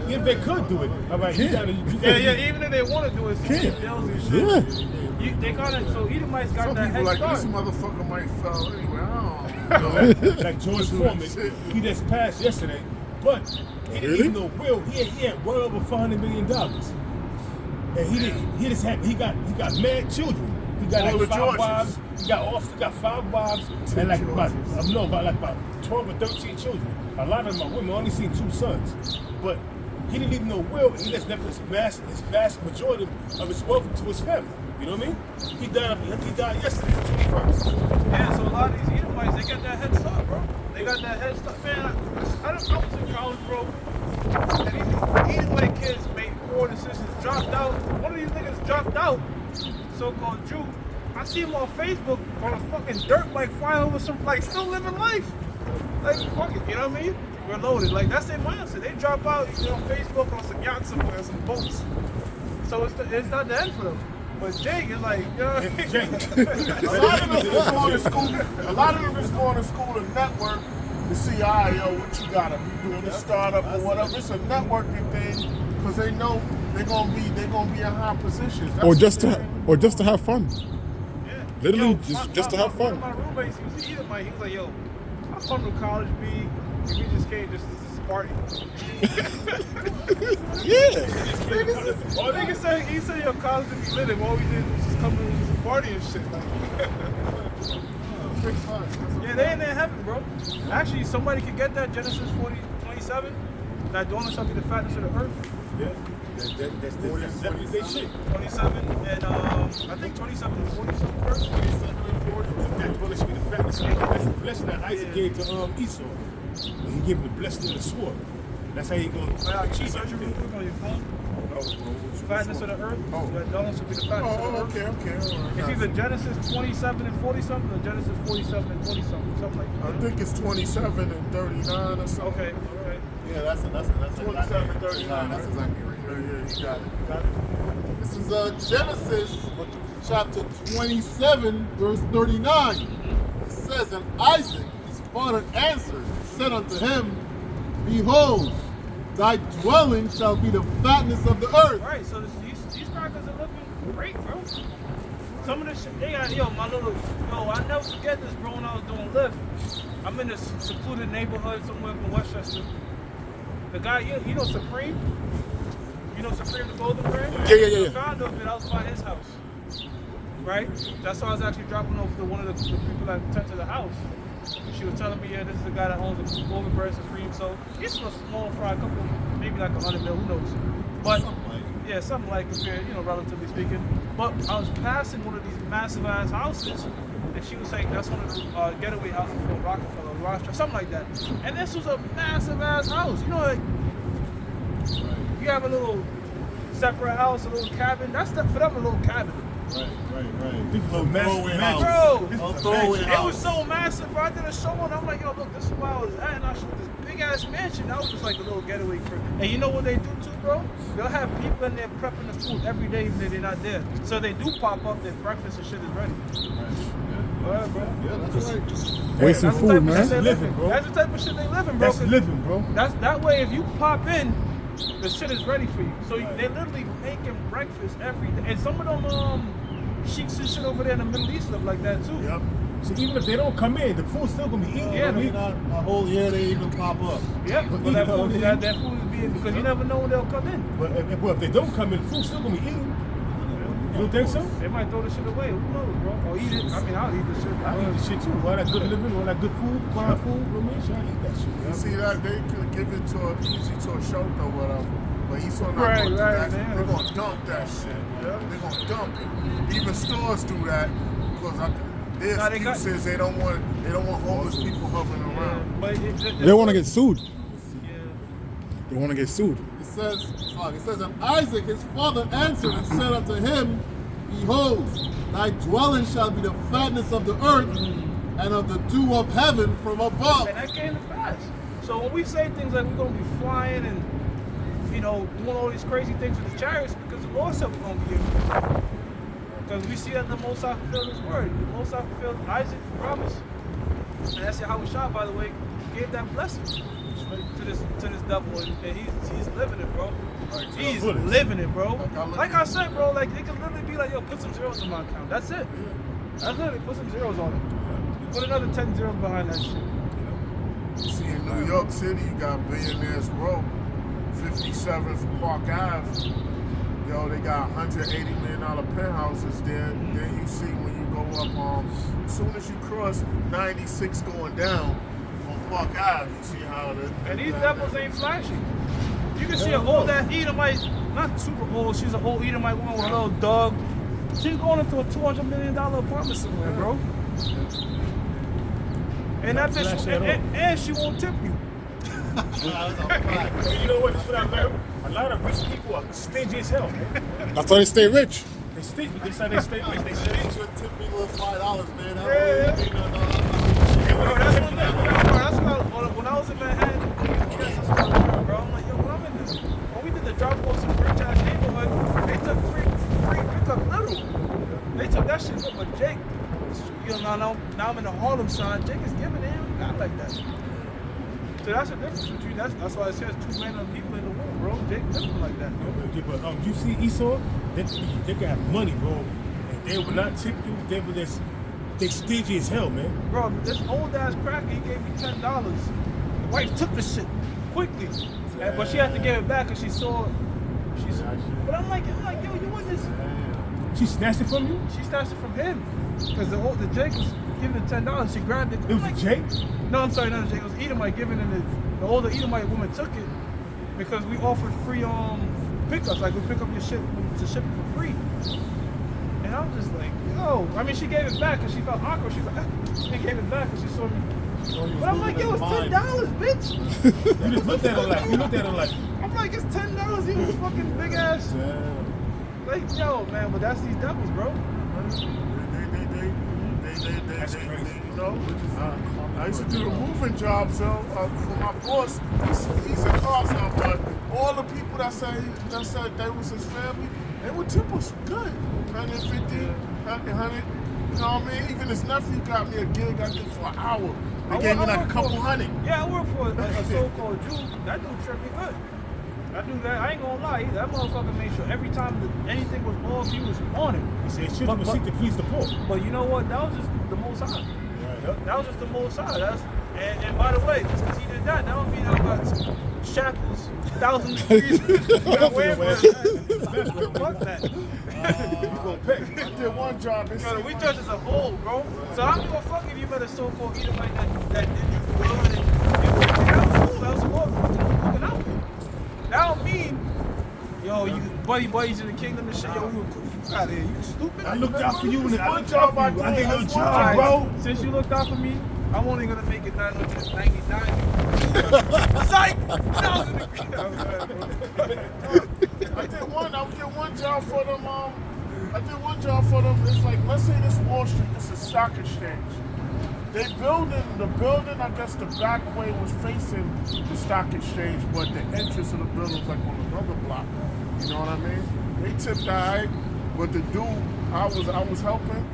If they could do it, all right. You gotta Even if they want to do it, some Can't. bills and shit. Yeah. They got it. So Edomites got Some that people head like start. this motherfucker might fall anyway. I don't know. like George Foreman, he just passed yesterday, but he didn't even know will. He had well over $400 million, and he got mad children. He got All like the 5 Georges. wives. He got 5 wives and like about 12 or 13 children. A lot of them are women. I only seen 2 sons, but he didn't even know will. He just left his vast majority of his wealth to his family. You know what I mean? He died yesterday, the 21st. Yeah, so a lot of these Edomites, they got that head start, bro. They got that head start. Man, I was in college, bro. And these Edomite kids made poor decisions, dropped out. One of these niggas dropped out, so-called Jew. I see him on Facebook on a fucking dirt bike flying over some, like, still living life. Like, fuck it, you know what I mean? We're loaded. Like, that's their mindset. They drop out, you know, on Facebook on some yachts somewhere, some boats. So it's not the end for them. But Jake is like, you know, A lot of them is going to school. A lot of them is going to school to network to see, yo, what you gotta be doing this startup or whatever. It's a networking thing because they know they're gonna be in high positions. That's Or just to have fun. yeah. Literally, Yo, just to have fun. One of my roommates, he was an Edomite. He was like, yo, how fun would college be if we just came just to party? Yeah. Nigga said, he said, yo, college would be lit if all we did was just come to just party and shit. Like, yeah, they in their heaven, bro. Actually, somebody could get that Genesis 40:27. That donor shall be the fatness of the earth. Yeah, that's definitely their shit. 27 and I think 27 and 40 something verse. 27 and 40. That's going to be the fatness. That's the blessing that Isaac gave to Esau. When he gave him the blessing of the sword. That's how he going to achieve Search your everything. book on your phone. Fatness of the earth. That donor shall be the fatness of the earth. okay. All right. It's either Genesis 27 and 40 something or Genesis 47 and 20 something. Something like that. I think it's 27 and 39 or something. Okay, all right. Yeah, that's 27 and 39. That's exactly right. Yeah, you got it. This is Genesis chapter 27, verse 39. It says, and Isaac, his father, answered and said unto him, behold, thy dwelling shall be the fatness of the earth. Right, so these crackers are looking great, bro. Some of this shit, they got, I'll never forget this, bro, when I was doing Lyft. I'm in this secluded neighborhood somewhere in Westchester. The guy, you know Supreme? You know Supreme, the Golden Brand? Yeah. The founder of it, I was by his house. Right? That's why I was actually dropping off to one of the people that tend to the house. And she was telling me, yeah, this is the guy that owns the Golden Birds and Cream. So it's a small fry, a couple, maybe like 100 mil, who knows? But yeah, something like compared, relatively speaking. But I was passing one of these massive ass houses, and she was saying that's one of the getaway houses for Rockefeller, Rothschild, something like that. And this was a massive ass house. Like you have a little separate house, a little cabin. That's for them a little cabin. Right. This is a massive house. Bro, This is a massive it was so massive, bro. I did a show and I'm like, yo, look, this is where I was at, and I showed this big ass mansion. That was just like a little getaway crib. And you know what they do too, bro? They'll have people in there prepping the food every day even if they're not there. So they do pop up, their breakfast and shit is ready. Alright, bro. Yeah, that's right. Wasting That's the food, type of man. shit they Living, living, bro. That's the type of shit they living, bro. That's living, bro. That way, if you pop in, the shit is ready for you. So they're literally making breakfast every day. And some of them sheiks and shit over there in the Middle East stuff like that too. Yep. So even if they don't come in, the food's still gonna be eaten. Yeah, Maybe not a whole year they even pop up. Yep, but that food is being, because you never know when they'll come in. But if they don't come in, the food's still gonna be eaten. You don't think so? They might throw the shit away. Who knows, bro? Or eat it. I mean, I'll eat the shit. I eat the shit too. All that good living, all that good food, fine food, I eat that shit. You see that they could give it easy to a shelter or whatever. But he's not Right, gonna do right, that. man. They're gonna dump that shit. Yeah. They're gonna dump it. Even stores do that because their Nah, excuse is they don't want homeless people hovering around. But They want to get sued. Yeah. They want to get sued. It says, and Isaac his father answered and said unto him, Behold, thy dwelling shall be the fatness of the earth and of the dew of heaven from above. And that came to pass. So when we say things like we're gonna be flying and doing all these crazy things with the chariots, because the Lord said we're gonna be able to. Because we see that the Most High fulfilled His word. The Most High fulfilled Isaac's promise, and that's how we shot, by the way, gave that blessing to this devil, and he's living it, bro. He's living it, bro. Like I said, bro, like it could literally be like, yo, put some zeros in my account. That's it. That's literally put some zeros on it. Put another 10 zeros behind that shit. See, in New York City, you got Billionaires Row, 57th Park Ave. Yo, they got $180 million penthouses there. Then you see when you go up, as soon as you cross 96 going down on Park Ave, you see how the... And these devils ain't flashy. You can see an old ass Edomite, not super old, she's an old Edomite woman with a little dog. She's going into a $200 million apartment somewhere, bro. And that bitch, and she won't tip you. You know what? That's what I learned. A lot of rich people are stingy as hell, man. That's why they stay rich. They stingy. They say they stay rich. They stingy. Should tip me with $5, man. Bro, that's when I was in Manhattan, bro, I'm like, yo, when I'm in this, when we did the drop off some rich ass neighborhood, they took free pickup little. They took that shit from a Jake. Now I'm in the Harlem side. Jake is giving it. Not like that. So that's the difference between that's why it says 2 random people in the world, bro. Jake different like that, bro. Yeah, but you see Esau, they can have money, bro, and they will not tip you. They stingy as hell, man. Bro, this old ass cracker, he gave me $10. The wife took the shit quickly, but she had to give it back because she saw. But I'm like, yo, you want this? She snatched it from you? She snatched it from him because the Jake was giving it $10. She grabbed it. It was a Jake? No, I'm sorry, not a Jake. It was Edomite giving it. The older Edomite woman took it because we offered free pickups. Like we pick up your shit to ship it for free. And I'm just like, yo. I mean, she gave it back because she felt awkward. She was like, she gave it back because she saw me. But I'm like, yo, it's $10, bitch. You just looked at her like, I'm like, it's $10. You this fucking big ass. Like, yo, man, but that's these devils, bro. That's crazy. You know, I used to do the moving job, so for my boss, he's a car salesman, but all the people that said they was his family, they would tip us good. 150, 100, you know what I mean? Even his nephew got me a gig, I did for an hour. They gave me like a couple hundred. Yeah, I work for a so-called Jew. That dude tripped me good. I do that. I ain't gonna lie. That motherfucker made sure every time that anything was off, he was on it. he said, children will seek to please the poor. But you know what? That was just the Most High. Right. That was just the Most High. And by the way, since he did that, that don't mean I got shackles, 1,000 degrees. Fuck that. gonna pay. I did one job. It Yo, seemed we like- judge as a whole, bro. So I don't give a fuck if you met a so-called Edomite that did you for good and that was cool. That was looking out for you. That don't mean, yo, you buddies in the kingdom and shit. Yo, we were cool. Fuck out of here. You stupid. I looked out for you, and I one looked out job I for you. I did. gave you a That's one job, bro. Since you looked out for me, I'm only gonna make it 999. Psych! I did one job for them. I did one job for them. It's like, let's say this Wall Street, this is stock exchange. They the building, I guess the back way was facing the stock exchange, but the entrance of the building was like on another block. You know what I mean? They tipped the but the dude I was helping,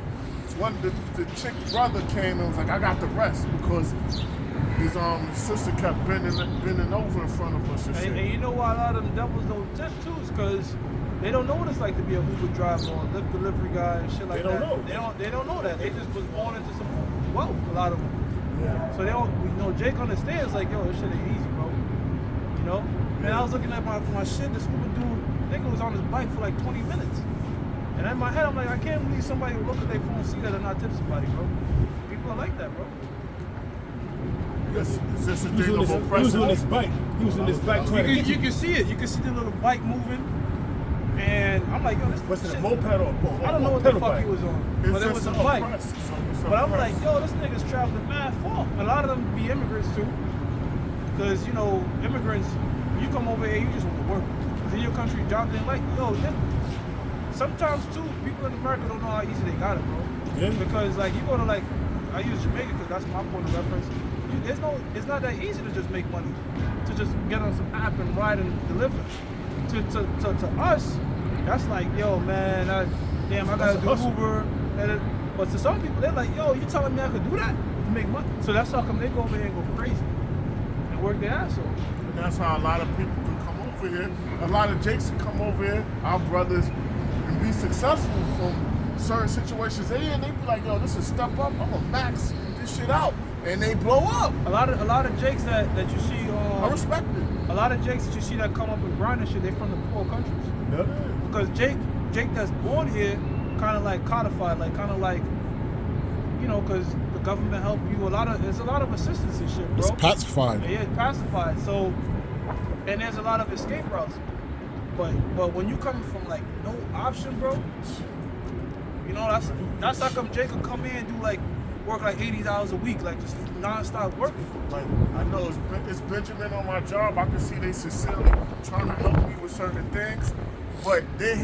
the chick brother came and was like, I got the rest because his sister kept bending over in front of us and shit. And you know why a lot of them devils don't tip too is because they don't know what it's like to be a Uber driver or a Lyft delivery guy and shit like They don't that. know. They don't know that. They just was born into some wealth, a lot of them. Yeah. So they don't, Jake understands like, yo, this shit ain't easy, bro. You know? And I was looking at my shit, this Uber dude, nigga was on his bike for like 20 minutes. And in my head, I'm like, I can't believe somebody would look at their phone and see that and not tip somebody, bro. People are like that, bro. Is this a He thing was of on oppression? his bike. He was on his bike trying to You get can see it. You can see the little bike moving. And I'm like, yo, this Was it a shit- moped or I don't know what the pedal fuck bike? he was on, It's but it just was a an bike. oppress. It's But I'm oppress. like, yo, this nigga's traveling mad far. A lot of them be immigrants too. Because, immigrants, when you come over here, you just want to work. Because in your country, jobs ain't like, yo, sometimes too, people in America don't know how easy they got it, bro. Yeah. Because, like, you go to, like, I use Jamaica because that's my point of reference. It's not that easy to just make money. To just get on some app and ride and deliver. To us, that's like, yo, man, I gotta do hustle. Uber. But to some people, they're like, yo, you telling me I could do that to make money? So that's how come they go over here and go crazy and work their ass off. And that's how a lot of people can come over here. A lot of Jakes can come over here, our brothers, and be successful from certain situations they in. They be like, yo, this is step up. I'm gonna max this shit out, and they blow up. A lot of Jakes that you see, I respect it. a lot of Jakes that you see that come up and grind and shit, they from the poor countries. Yep. Because Jake that's born here, kind of like codified, like kind of like, because the government help you. There's a lot of assistance and shit, bro. It's pacified. Yeah, it's pacified. So, and there's a lot of escape routes. But when you come from like no option, bro, that's how come Jake could come in and do like work like 80 hours a week, like just non-stop working. Like, I know it's Benjamin on my job. I can see they sincerely trying to help me with certain things, but they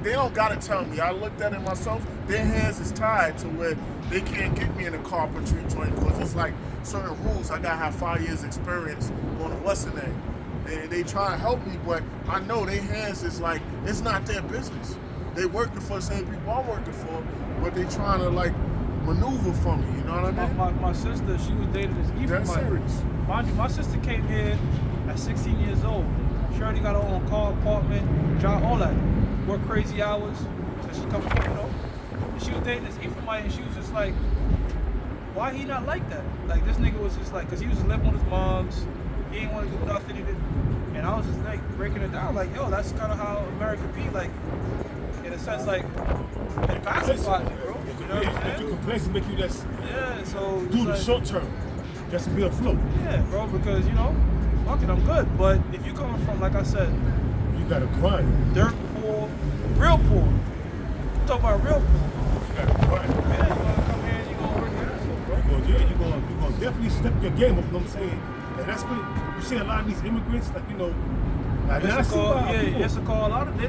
don't gotta tell me. I looked at it myself. Their hands is tied to where they can't get me in a carpentry joint because it's like certain rules. I gotta have 5 years experience on a Western end. And they try to help me, but I know their hands is like, it's not their business. They working for the same people I'm working for, but they trying to like maneuver for me, you know what I mean? My sister, she was dating this That's Ephraimite. serious. Mind you, my sister came here at 16 years old. She already got her own car, apartment, job, all that. Worked crazy hours. So she come from, And she was dating this Ephraimite, and she was just like, why he not like that? Like, this nigga was just like, because he was just living with his moms. He didn't want to do nothing. He didn't. And I was just like breaking it down, like, yo, that's kind of how America be, like, in a sense, like, it pacifies you, bro. You know what I'm Make you saying? complacent, make you just Yeah, so it's do the like, short term, just to be afloat. yeah, bro, because, fuck it, I'm good. But if you coming from, like I said, You gotta grind. dirt poor, real poor, I'm talking about real poor. You gotta grind. Yeah, you want to come here and you going to work your ass off, bro. You're gonna definitely step your game up. You know what I'm saying? And that's what you see a lot of these immigrants, like like now I see people. It's a call. A lot of they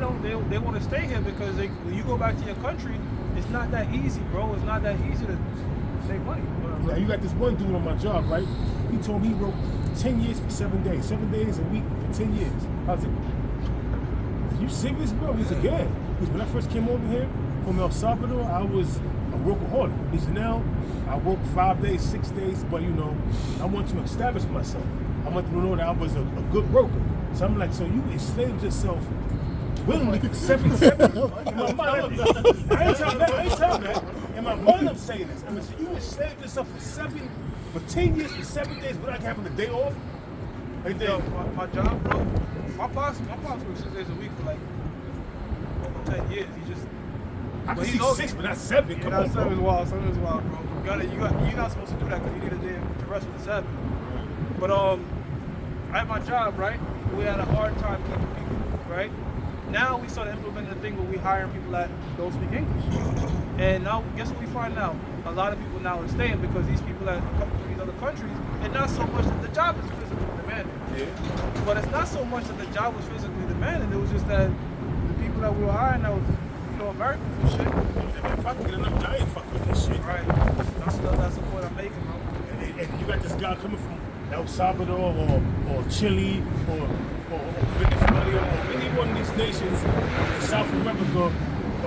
want to stay here because when you go back to your country, it's not that easy, bro. It's not that easy to make money. Now you got this one dude on my job, right? He told me he wrote 10 years for 7 days, 7 days a week for 10 years. I was like, are you serious, bro? He said, yeah. Because when I first came over here from El Salvador, I was a workaholic. He said, now I work 5 days, 6 days, but I want to establish myself. I want to know that I was a good worker. So I'm like, so you enslaved yourself willingly for 7 days? In my mind, I ain't telling that. In my mind, I'm saying this. I mean, so you enslaved yourself for 10 years, for 7 days, without having a day off? Yo, my job, bro. My boss works 6 days a week for like 10 years. He just. I can But see he's old. 6, but not 7. Come on, Seven is bro. wild. 7 is wild, bro. You're not supposed to do that because you need a day to rest with the 7. But at my job, right, we had a hard time keeping people, right? Now we started implementing the thing where we hiring people that don't speak English. And now, guess what we find now? A lot of people now are staying because these people that come from these other countries, and not so much that the job is physically demanding. Yeah. But it's not so much that the job was physically demanding, it was just that the people that we were hiring that was, Americans and shit. If I can get enough, I ain't fuck with this shit. Right. That's the point I'm making, bro. And you got this guy coming from El Salvador or Chile or Venezuela or any one of these nations in South America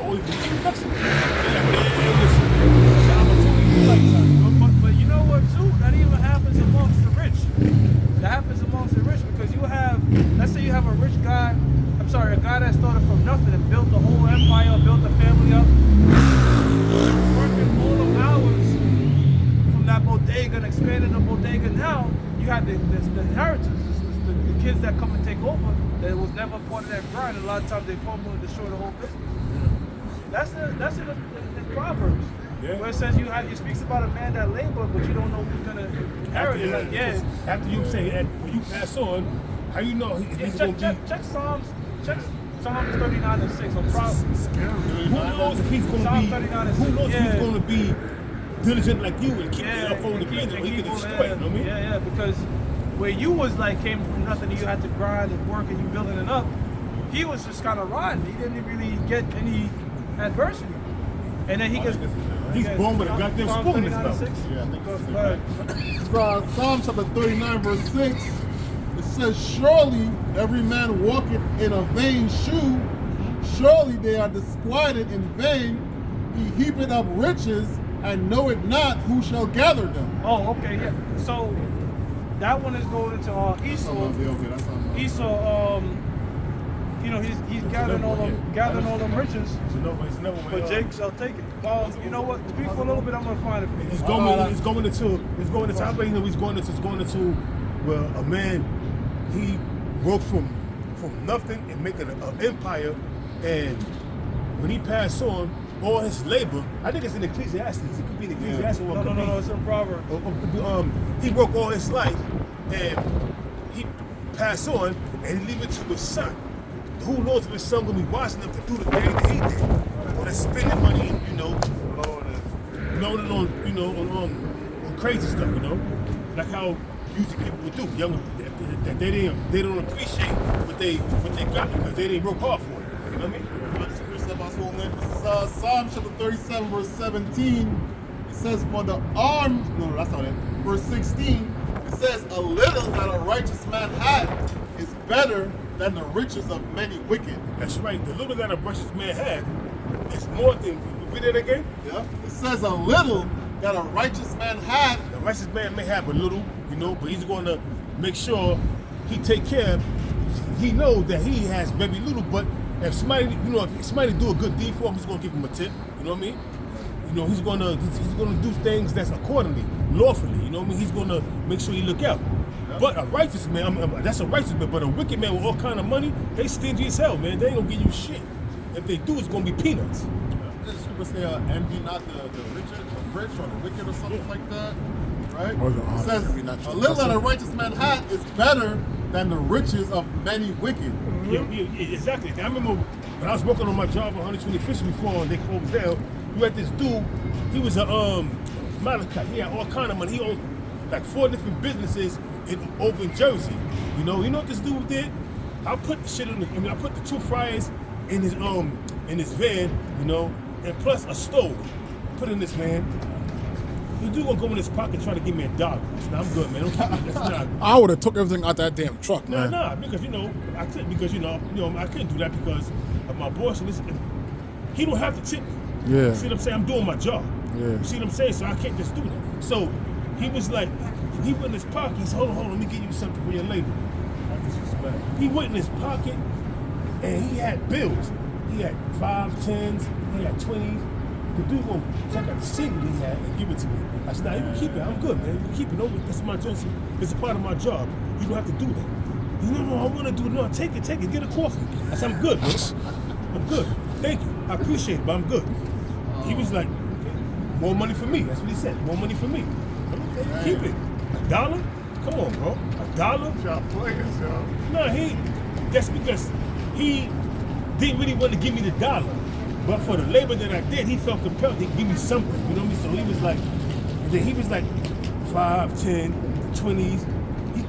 or even Mexico. They're like, man, listen, it's an opportunity lifetime. But you know what, too? That even happens amongst the rich. That happens amongst the rich because you have, let's say you have a rich guy, a guy that started from nothing and built the whole empire, built the family up, working all the hours from that bodega and expanding the bodega. Now you have the inheritors, the kids that come and take over. That was never part of that grind. A lot of times they fumble and destroy the whole business. That's in the Proverbs. Yeah. Where it says it speaks about a man that labored, but you don't know who's gonna inherit it. After you say, when you pass on, how you know he's going to be? Check Psalms 39 and 6. On Proverbs. Who knows if he's going to Psalm be? 39 and Who 6. knows if he's going to be diligent like you and keep Yeah, it up on the business? Or he could destroy it. You know what I mean? Yeah, because where you was like came from nothing, and you had to grind and work, and you building it up. He was just kind of riding. He didn't really get any adversity, and then he gets. He's born with a goddamn Psalm spoon in his 39 and mouth. 6. Yeah, I think Go it's ahead. From Psalm chapter 39, verse 6, it says, surely every man walketh in a vain shoe, surely they are disquieted in vain. He heapeth up riches, and knoweth not who shall gather them. Oh, okay, yeah. So that one is going into Esau. That's not Esau, he's gathering all them riches. It's another way. But Jake shall take it. You know what? Speak for a little bit. I'm gonna find it for you. It's going into. I believe he's going into where a man he worked from nothing and making an empire, and when he passed on, all his labor. I think it's in Ecclesiastes. It could be in Ecclesiastes. No, it's in Proverbs. He worked all his life, and he passed on, and he leave it to his son. Who knows if his son gonna be watching him to do the thing that he did, or to spending money, loading on crazy stuff, like how usually people would do. Young that they don't appreciate what they got because they didn't work hard for it. You know what I mean? This is Psalm chapter 37, verse 17. It says, for the arm, no, that's not it. Verse 16, it says, a little that a righteous man hath is better than the riches of many wicked. That's right. The little that a righteous man had is more than. Read it again? Yeah. It says a little that a righteous man hath. The righteous man may have a little, but he's going to make sure he take care of. He knows that he has very little, but if somebody, if somebody do a good deed for him, he's going to give him a tip. You know what I mean? He's going to do things that's accordingly, lawfully. You know what I mean? He's going to make sure he look out. But a righteous man, that's a righteous man. But a wicked man with all kind of money, they stingy as hell, man. They ain't gonna give you shit. If they do, it's gonna be peanuts. Does people say envy not the rich or the wicked or something like that? Right? It says a little that a righteous man hath is better than the riches of many wicked. Yeah, exactly. I remember when I was working on my job on 125th Street before and they closed down. You had this dude. He was a Malachite. He had all kind of money. He owned like 4 different businesses over in Jersey. You know what this dude did? I put the shit I put the 2 fryers in his van, and plus a stove. Put in this van. The dude gonna go in his pocket trying to give me $1. Now I'm good, man. Don't keep me. That's not. I would have took everything out that damn truck, man. Nah, because I couldn't I couldn't do that because of my boss. And he don't have to tip me. Yeah. You see what I'm saying? I'm doing my job. Yeah. You see what I'm saying? So I can't just do that. So he was like, he went in his pocket. He said, hold on, let me give you something for your labor. He went in his pocket and he had bills. He had 5, 10s, he had 20s. The dude gonna check out the single he had and give it to me. I said, nah, you can keep it. I'm good, man. You can keep it. That's my job. It's a part of my job. You don't have to do that. No, I want to do it. No, take it. Get a coffee. I said, I'm good, man. I'm good. thank you. I appreciate it, but I'm good. He was like, okay, more money for me. That's what he said. More money for me. Okay, keep it. $1? Come on, bro. $1? Y'all players, yo. No, that's because he didn't really want to give me the $1. But for the labor that I did, he felt compelled to give me something. You know what I mean? So he was like 5, 10, 20s.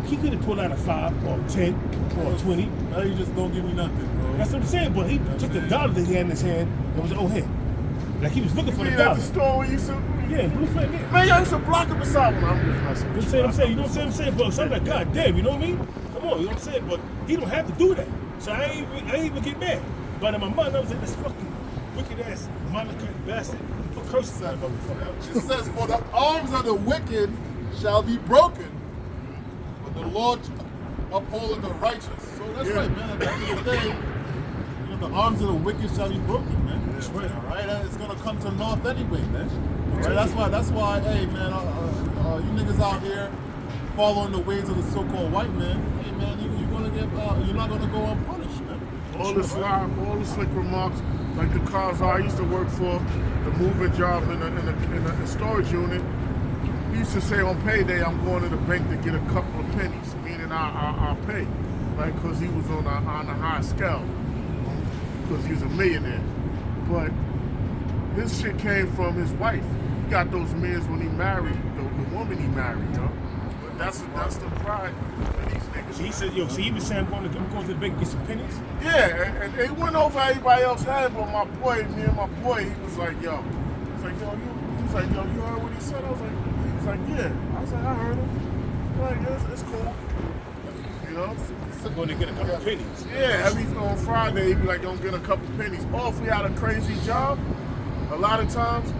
He could have pulled out a 5 or 10 or 20. Now you just don't give me nothing, bro. That's what I'm saying. But he took the $1 that he had in his hand and was like, oh, here. Like he was looking for the At the $1. store where you used to, Yeah, blue flame, yeah. man, y'all used to block him beside when I'm just messing You know with what I'm saying? You know what I'm saying? But so I'm like, God damn, you know what I mean? Come on, you know what I'm saying? But he don't have to do that. So I ain't even get mad. But in my mind, I was like, this fucking wicked ass Monica bastard. Put curses out of motherfucker. It says, for the arms of the wicked shall be broken, but the Lord upholdeth the righteous. So that's right, man. At the end of the day, you know, the arms of the wicked shall be broken, man. That's right. All right, it's gonna come to naught anyway, man. All right, that's why, hey, man, you niggas out here following the ways of the so-called white man. Hey, man, you're not gonna go unpunished, man. all the slick remarks, like the cars I used to work for, the moving job in a storage unit. He used to say on payday, I'm going to the bank to get a couple of pennies, meaning I'll pay, right? Because he was on a high scale, because he was a millionaire. But his shit came from his wife. He got those mans when he married the woman he married, you know. But that's the pride of these niggas. So he said, yo, so he was saying I'm going to the bank and get some pennies? Yeah, and it went over everybody else had, but me and my boy, he was like, yo, you heard what he said? I was like, yeah. I was like, I heard him. Like, yeah, it's cool. You know? I'm going to get a couple pennies. Yeah, on Friday, he'd be like, don't get a couple pennies. Or if we had a crazy job, a lot of times,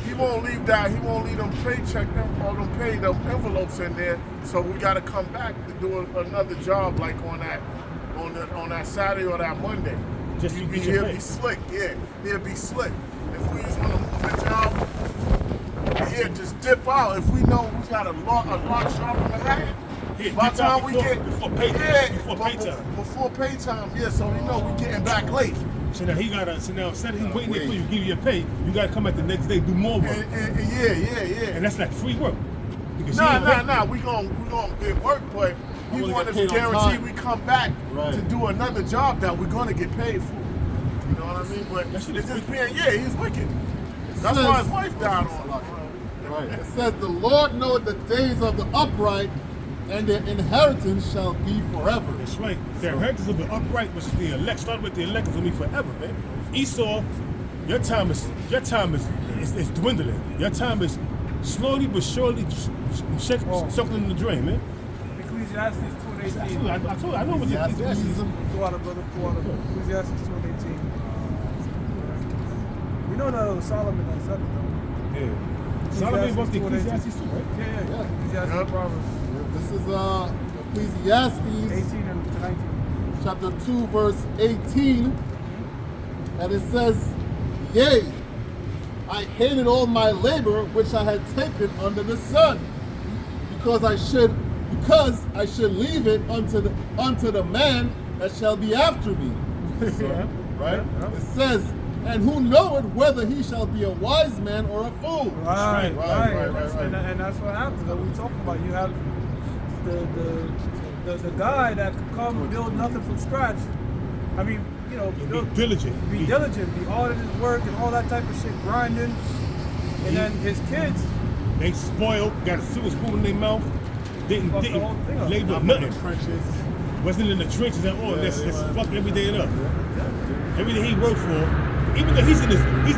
he won't leave them paycheck or them pay them envelopes in there. So we gotta come back to do another job like on that Saturday or that Monday. Just he'll be slick, yeah. He'll be slick. If we just wanna move the job, he'll just dip out. If we know we got a lot shop in Manhattan, by the time we get before paytime. Before paytime, yeah, so we know we getting back late. So now instead of him waiting there for you to give you your pay, you gotta come back the next day, do more work. Yeah. And that's like free work. Nah, we gonna get work, but we want to guarantee we come back to do another job that we're gonna get paid for. You know what I mean? But it's just being, he's wicked. That's why his wife died on him. Right. It says, the Lord knoweth the days of the upright, and their inheritance shall be forever. That's right. Their inheritance of the upright, which is the elect, started with the elect, is gonna be forever, man. Esau, your time is dwindling. Your time is slowly but surely suckling in the drain, man. Ecclesiastes 2:18. I told you, I know what Ecclesiastes. Water, brother, water. Ecclesiastes 2:18. We know that it was Solomon that said it, though. Yeah. Solomon wrote the Ecclesiastes too, right? Yeah. Ecclesiastes Proverbs. This is Ecclesiastes 18 and 19. chapter 2, verse 18. And it says, yea, I hated all my labor which I had taken under the sun, because I should leave it unto the man that shall be after me. So, right? Yeah. It says, and who knoweth whether he shall be a wise man or a fool. Right. And that's what happens. That we talk about. You have the guy that could come and build nothing from scratch. I mean, you know, be diligent. Be diligent, be hard at his work and all that type of shit, grinding. And then his kids, they spoiled, got a silver spoon in their mouth, didn't labor nothing. Wasn't in the trenches at all. Let's fuck every day up. Everything he worked for, even though he's in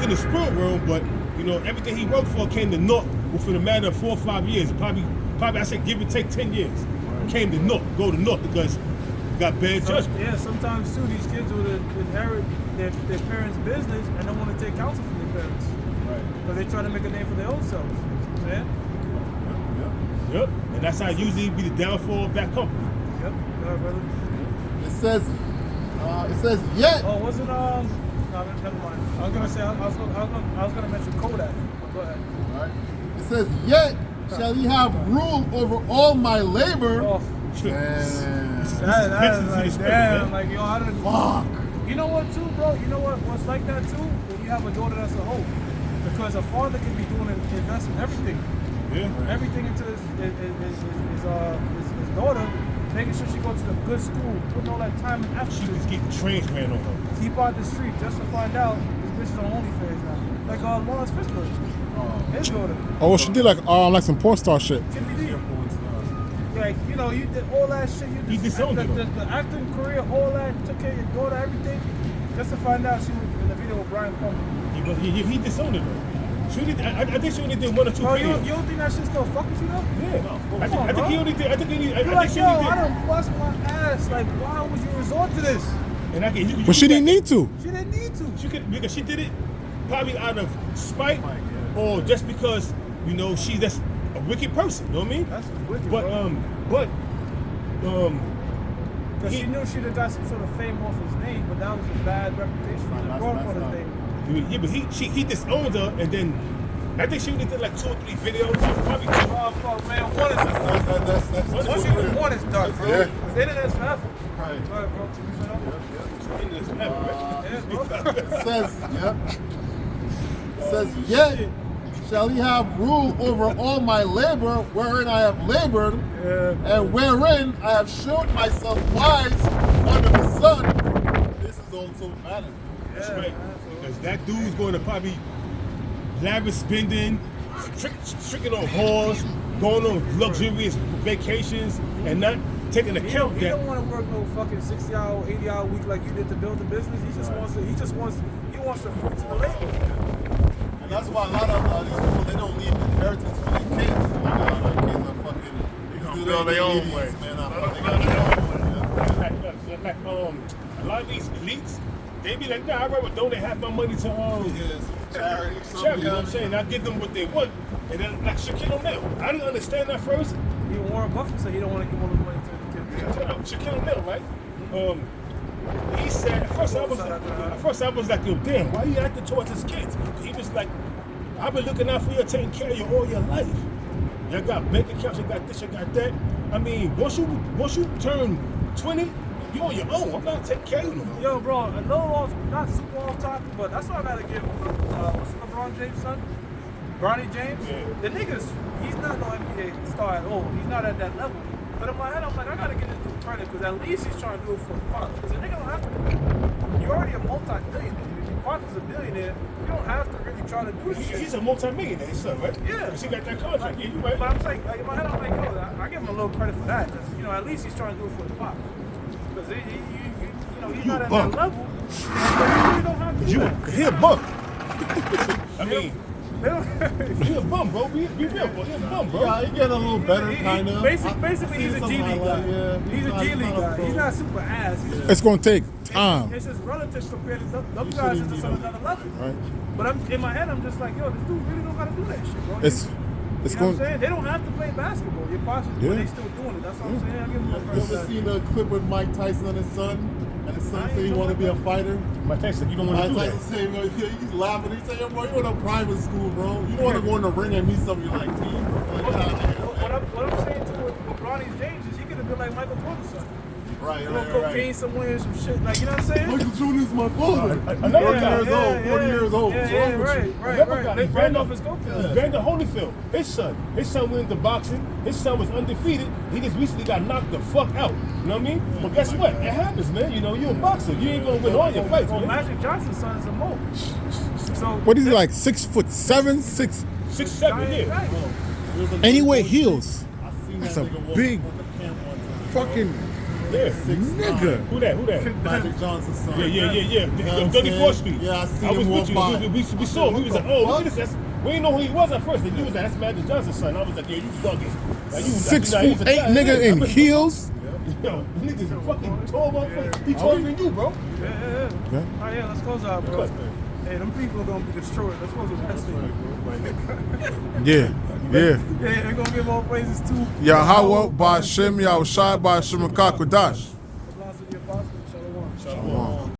the spirit realm, but you know, everything he worked for came to naught within a matter of 4 or 5 years. Probably I say give or take 10 years. Came to naught, go to naught because you got bad judgment. Yeah, sometimes too, these kids will inherit their parents' business and don't want to take counsel from their parents. Right. Because they try to make a name for their own selves. Yeah? Yep. And that's how usually be the downfall of that company. Yep. Go ahead, brother. It says yet. Oh, wasn't no, never mind. I was gonna say I was gonna mention Kodak. Go ahead. All right. It says yet shall he have rule over all my labor. Oh. That is like damn, like yo, I didn't. Fuck. You know what, too, bro? You know what's like that, too? When you have a daughter that's a hoe. Because a father can be doing investing everything. Yeah. Everything into his daughter, making sure she goes to the good school, putting all that time and effort. She just keep the trains ran on her. Keep out the street just to find out this bitch is on OnlyFans now. Like Lawrence Fishburne. His daughter. Oh, she did like some porn star shit. TBD. Like, you know, you did all that shit. He disowned her. The acting career, all that, took care of your daughter, everything, just to find out she was in the video with Brian Pumper. He disowned her. I think she only did 1 or 2 Bro, videos. you don't think that shit still fuck with you though? Yeah. I think bro. he only did. I think he You're like, she yo, only did. I done bust my ass. Like, why would you resort to this? And But she didn't need to. She didn't need to. She could, because she did it probably out of spite or just because, you know, she's just a wicked person. You know what I mean? That's wicked, But bro. Because she knew she'd have got some sort of fame off his name, but that was a bad reputation. He brought up on his name. Yeah, but he disowned her, and then I think she only did like 2 or 3 videos. Probably 2. Oh, fuck, man. One is done. Once you do one, it's done, bro. Yeah. The internet's forever. Right. Go ahead, bro. Can you shut up? Yeah, bro. It says, yet shall he have rule over all my labor wherein I have labored, and wherein I have showed myself wise under the sun. This is also valid. That's right. Because that dude's going to probably lavish spending, tricking on whores, going on luxurious vacations, and not taking account He that. don't want to work no fucking 60-hour, 80-hour week like you did to build the business. He wants the fruits of the labor. And that's why a lot of these people, they don't leave inheritance for their kids. Like, their kids are fucking, they gonna build their own way. Man, Like a lot of these elites, they be like, nah, I'd rather donate half my money to charity. charity, you know what I'm saying? I give them what they want. And then like Shaquille O'Neal. I didn't understand that first. Even Warren Buffett said he don't want to give all the money to the kids. Shaquille O'Neal, right? He said at first I was like, yo, damn, why you acting towards his kids? He was like, I've been looking out for you, taking care of you all your life. You got bank accounts, you got this, you got that. I mean, once you turn 20, you on your own. I'm not taking care of you no more. Yo, bro, a little off, not super off topic, but that's what I gotta give. What's LeBron James' son? Bronny James. Yeah. The niggas, he's not no NBA star at all. He's not at that level. But in my head, I'm like, I gotta give this dude credit because at least he's trying to do it for the pops. Because the nigga don't have to do it. You're already a multi-billionaire. Your father's a billionaire. You don't have to really try to do this shit. He's a multi-millionaire, his son, right? Yeah. Because he got that contract. Yeah, you right. But I'm saying, like, in my head, I'm like, yo, I give him a little credit for that. Because, you know, at least he's trying to do it for the pops. Because, you know, he's not at that level. You really don't have to do that. He a bum. I mean, he a bum, bro. Be real, bro. He a bum, bro. Yeah, he getting a little better, kind of. Basically, he's a G League guy. He's a G League guy. He's not super ass. It's gonna take time. It's just relatives compared to those guys is just on another level. Right. But in my head, I'm just like, yo, this dude really don't gotta do that shit, bro. It's you know going. what I'm saying? They don't have to play basketball. You're possible, but they still doing it. That's what I'm saying. I give them a You credit for ever that. seen the clip with Mike Tyson and his son? And his son said he want to be a fighter. My text said you don't want to Mike do Tyson that. said, he's laughing. He said, yo, bro, you in a private school, bro. You don't want to go in the ring and meet somebody like me, bro. Like, get out of here. What I'm saying too with Bronny James is he could have been like Michael Jordan's son. Right, You know, cocaine somewhere, some shit. Like, you know what I'm saying? Michael Jr.'s my father. Another guy. 40 years old. Yeah, What's yeah, wrong with you? right. They ran off his cocaine. Vander Holyfield, his son went into boxing. His son was undefeated. He just recently got knocked the fuck out. You know what I mean? But guess what? It happens, man. You know, you're a boxer. You ain't gonna win all your fights, Well, man. Magic Johnson's son is a mo. So What is he like? 6'7", 6? 6'7", giant yeah. guy. And he wear heels. I seen That's that a nigga walk big across the camp one time. Fucking Yeah. nigga. Who that? Magic Johnson's son. Yeah. You know what I'm 34th saying? Street. Yeah, I seen I was him with walk you. by. We saw him. We was like, oh, look at What? this. We didn't know who he was at first. And you was like, that's Magic Johnson's son. I was like, yeah, you bugging. Like, you 6'8" nigga in heels. Yo, niggas fucking tall motherfucker. He taller than you, bro. Yeah. Okay. All right, yeah, let's close out, bro. Hey, them people are gonna be destroyed. Let's close with that thing. Yeah. Yeah, they're gonna give all praises too. Yahweh Ba'Shem Yahushai Ba'Shem Kakodash.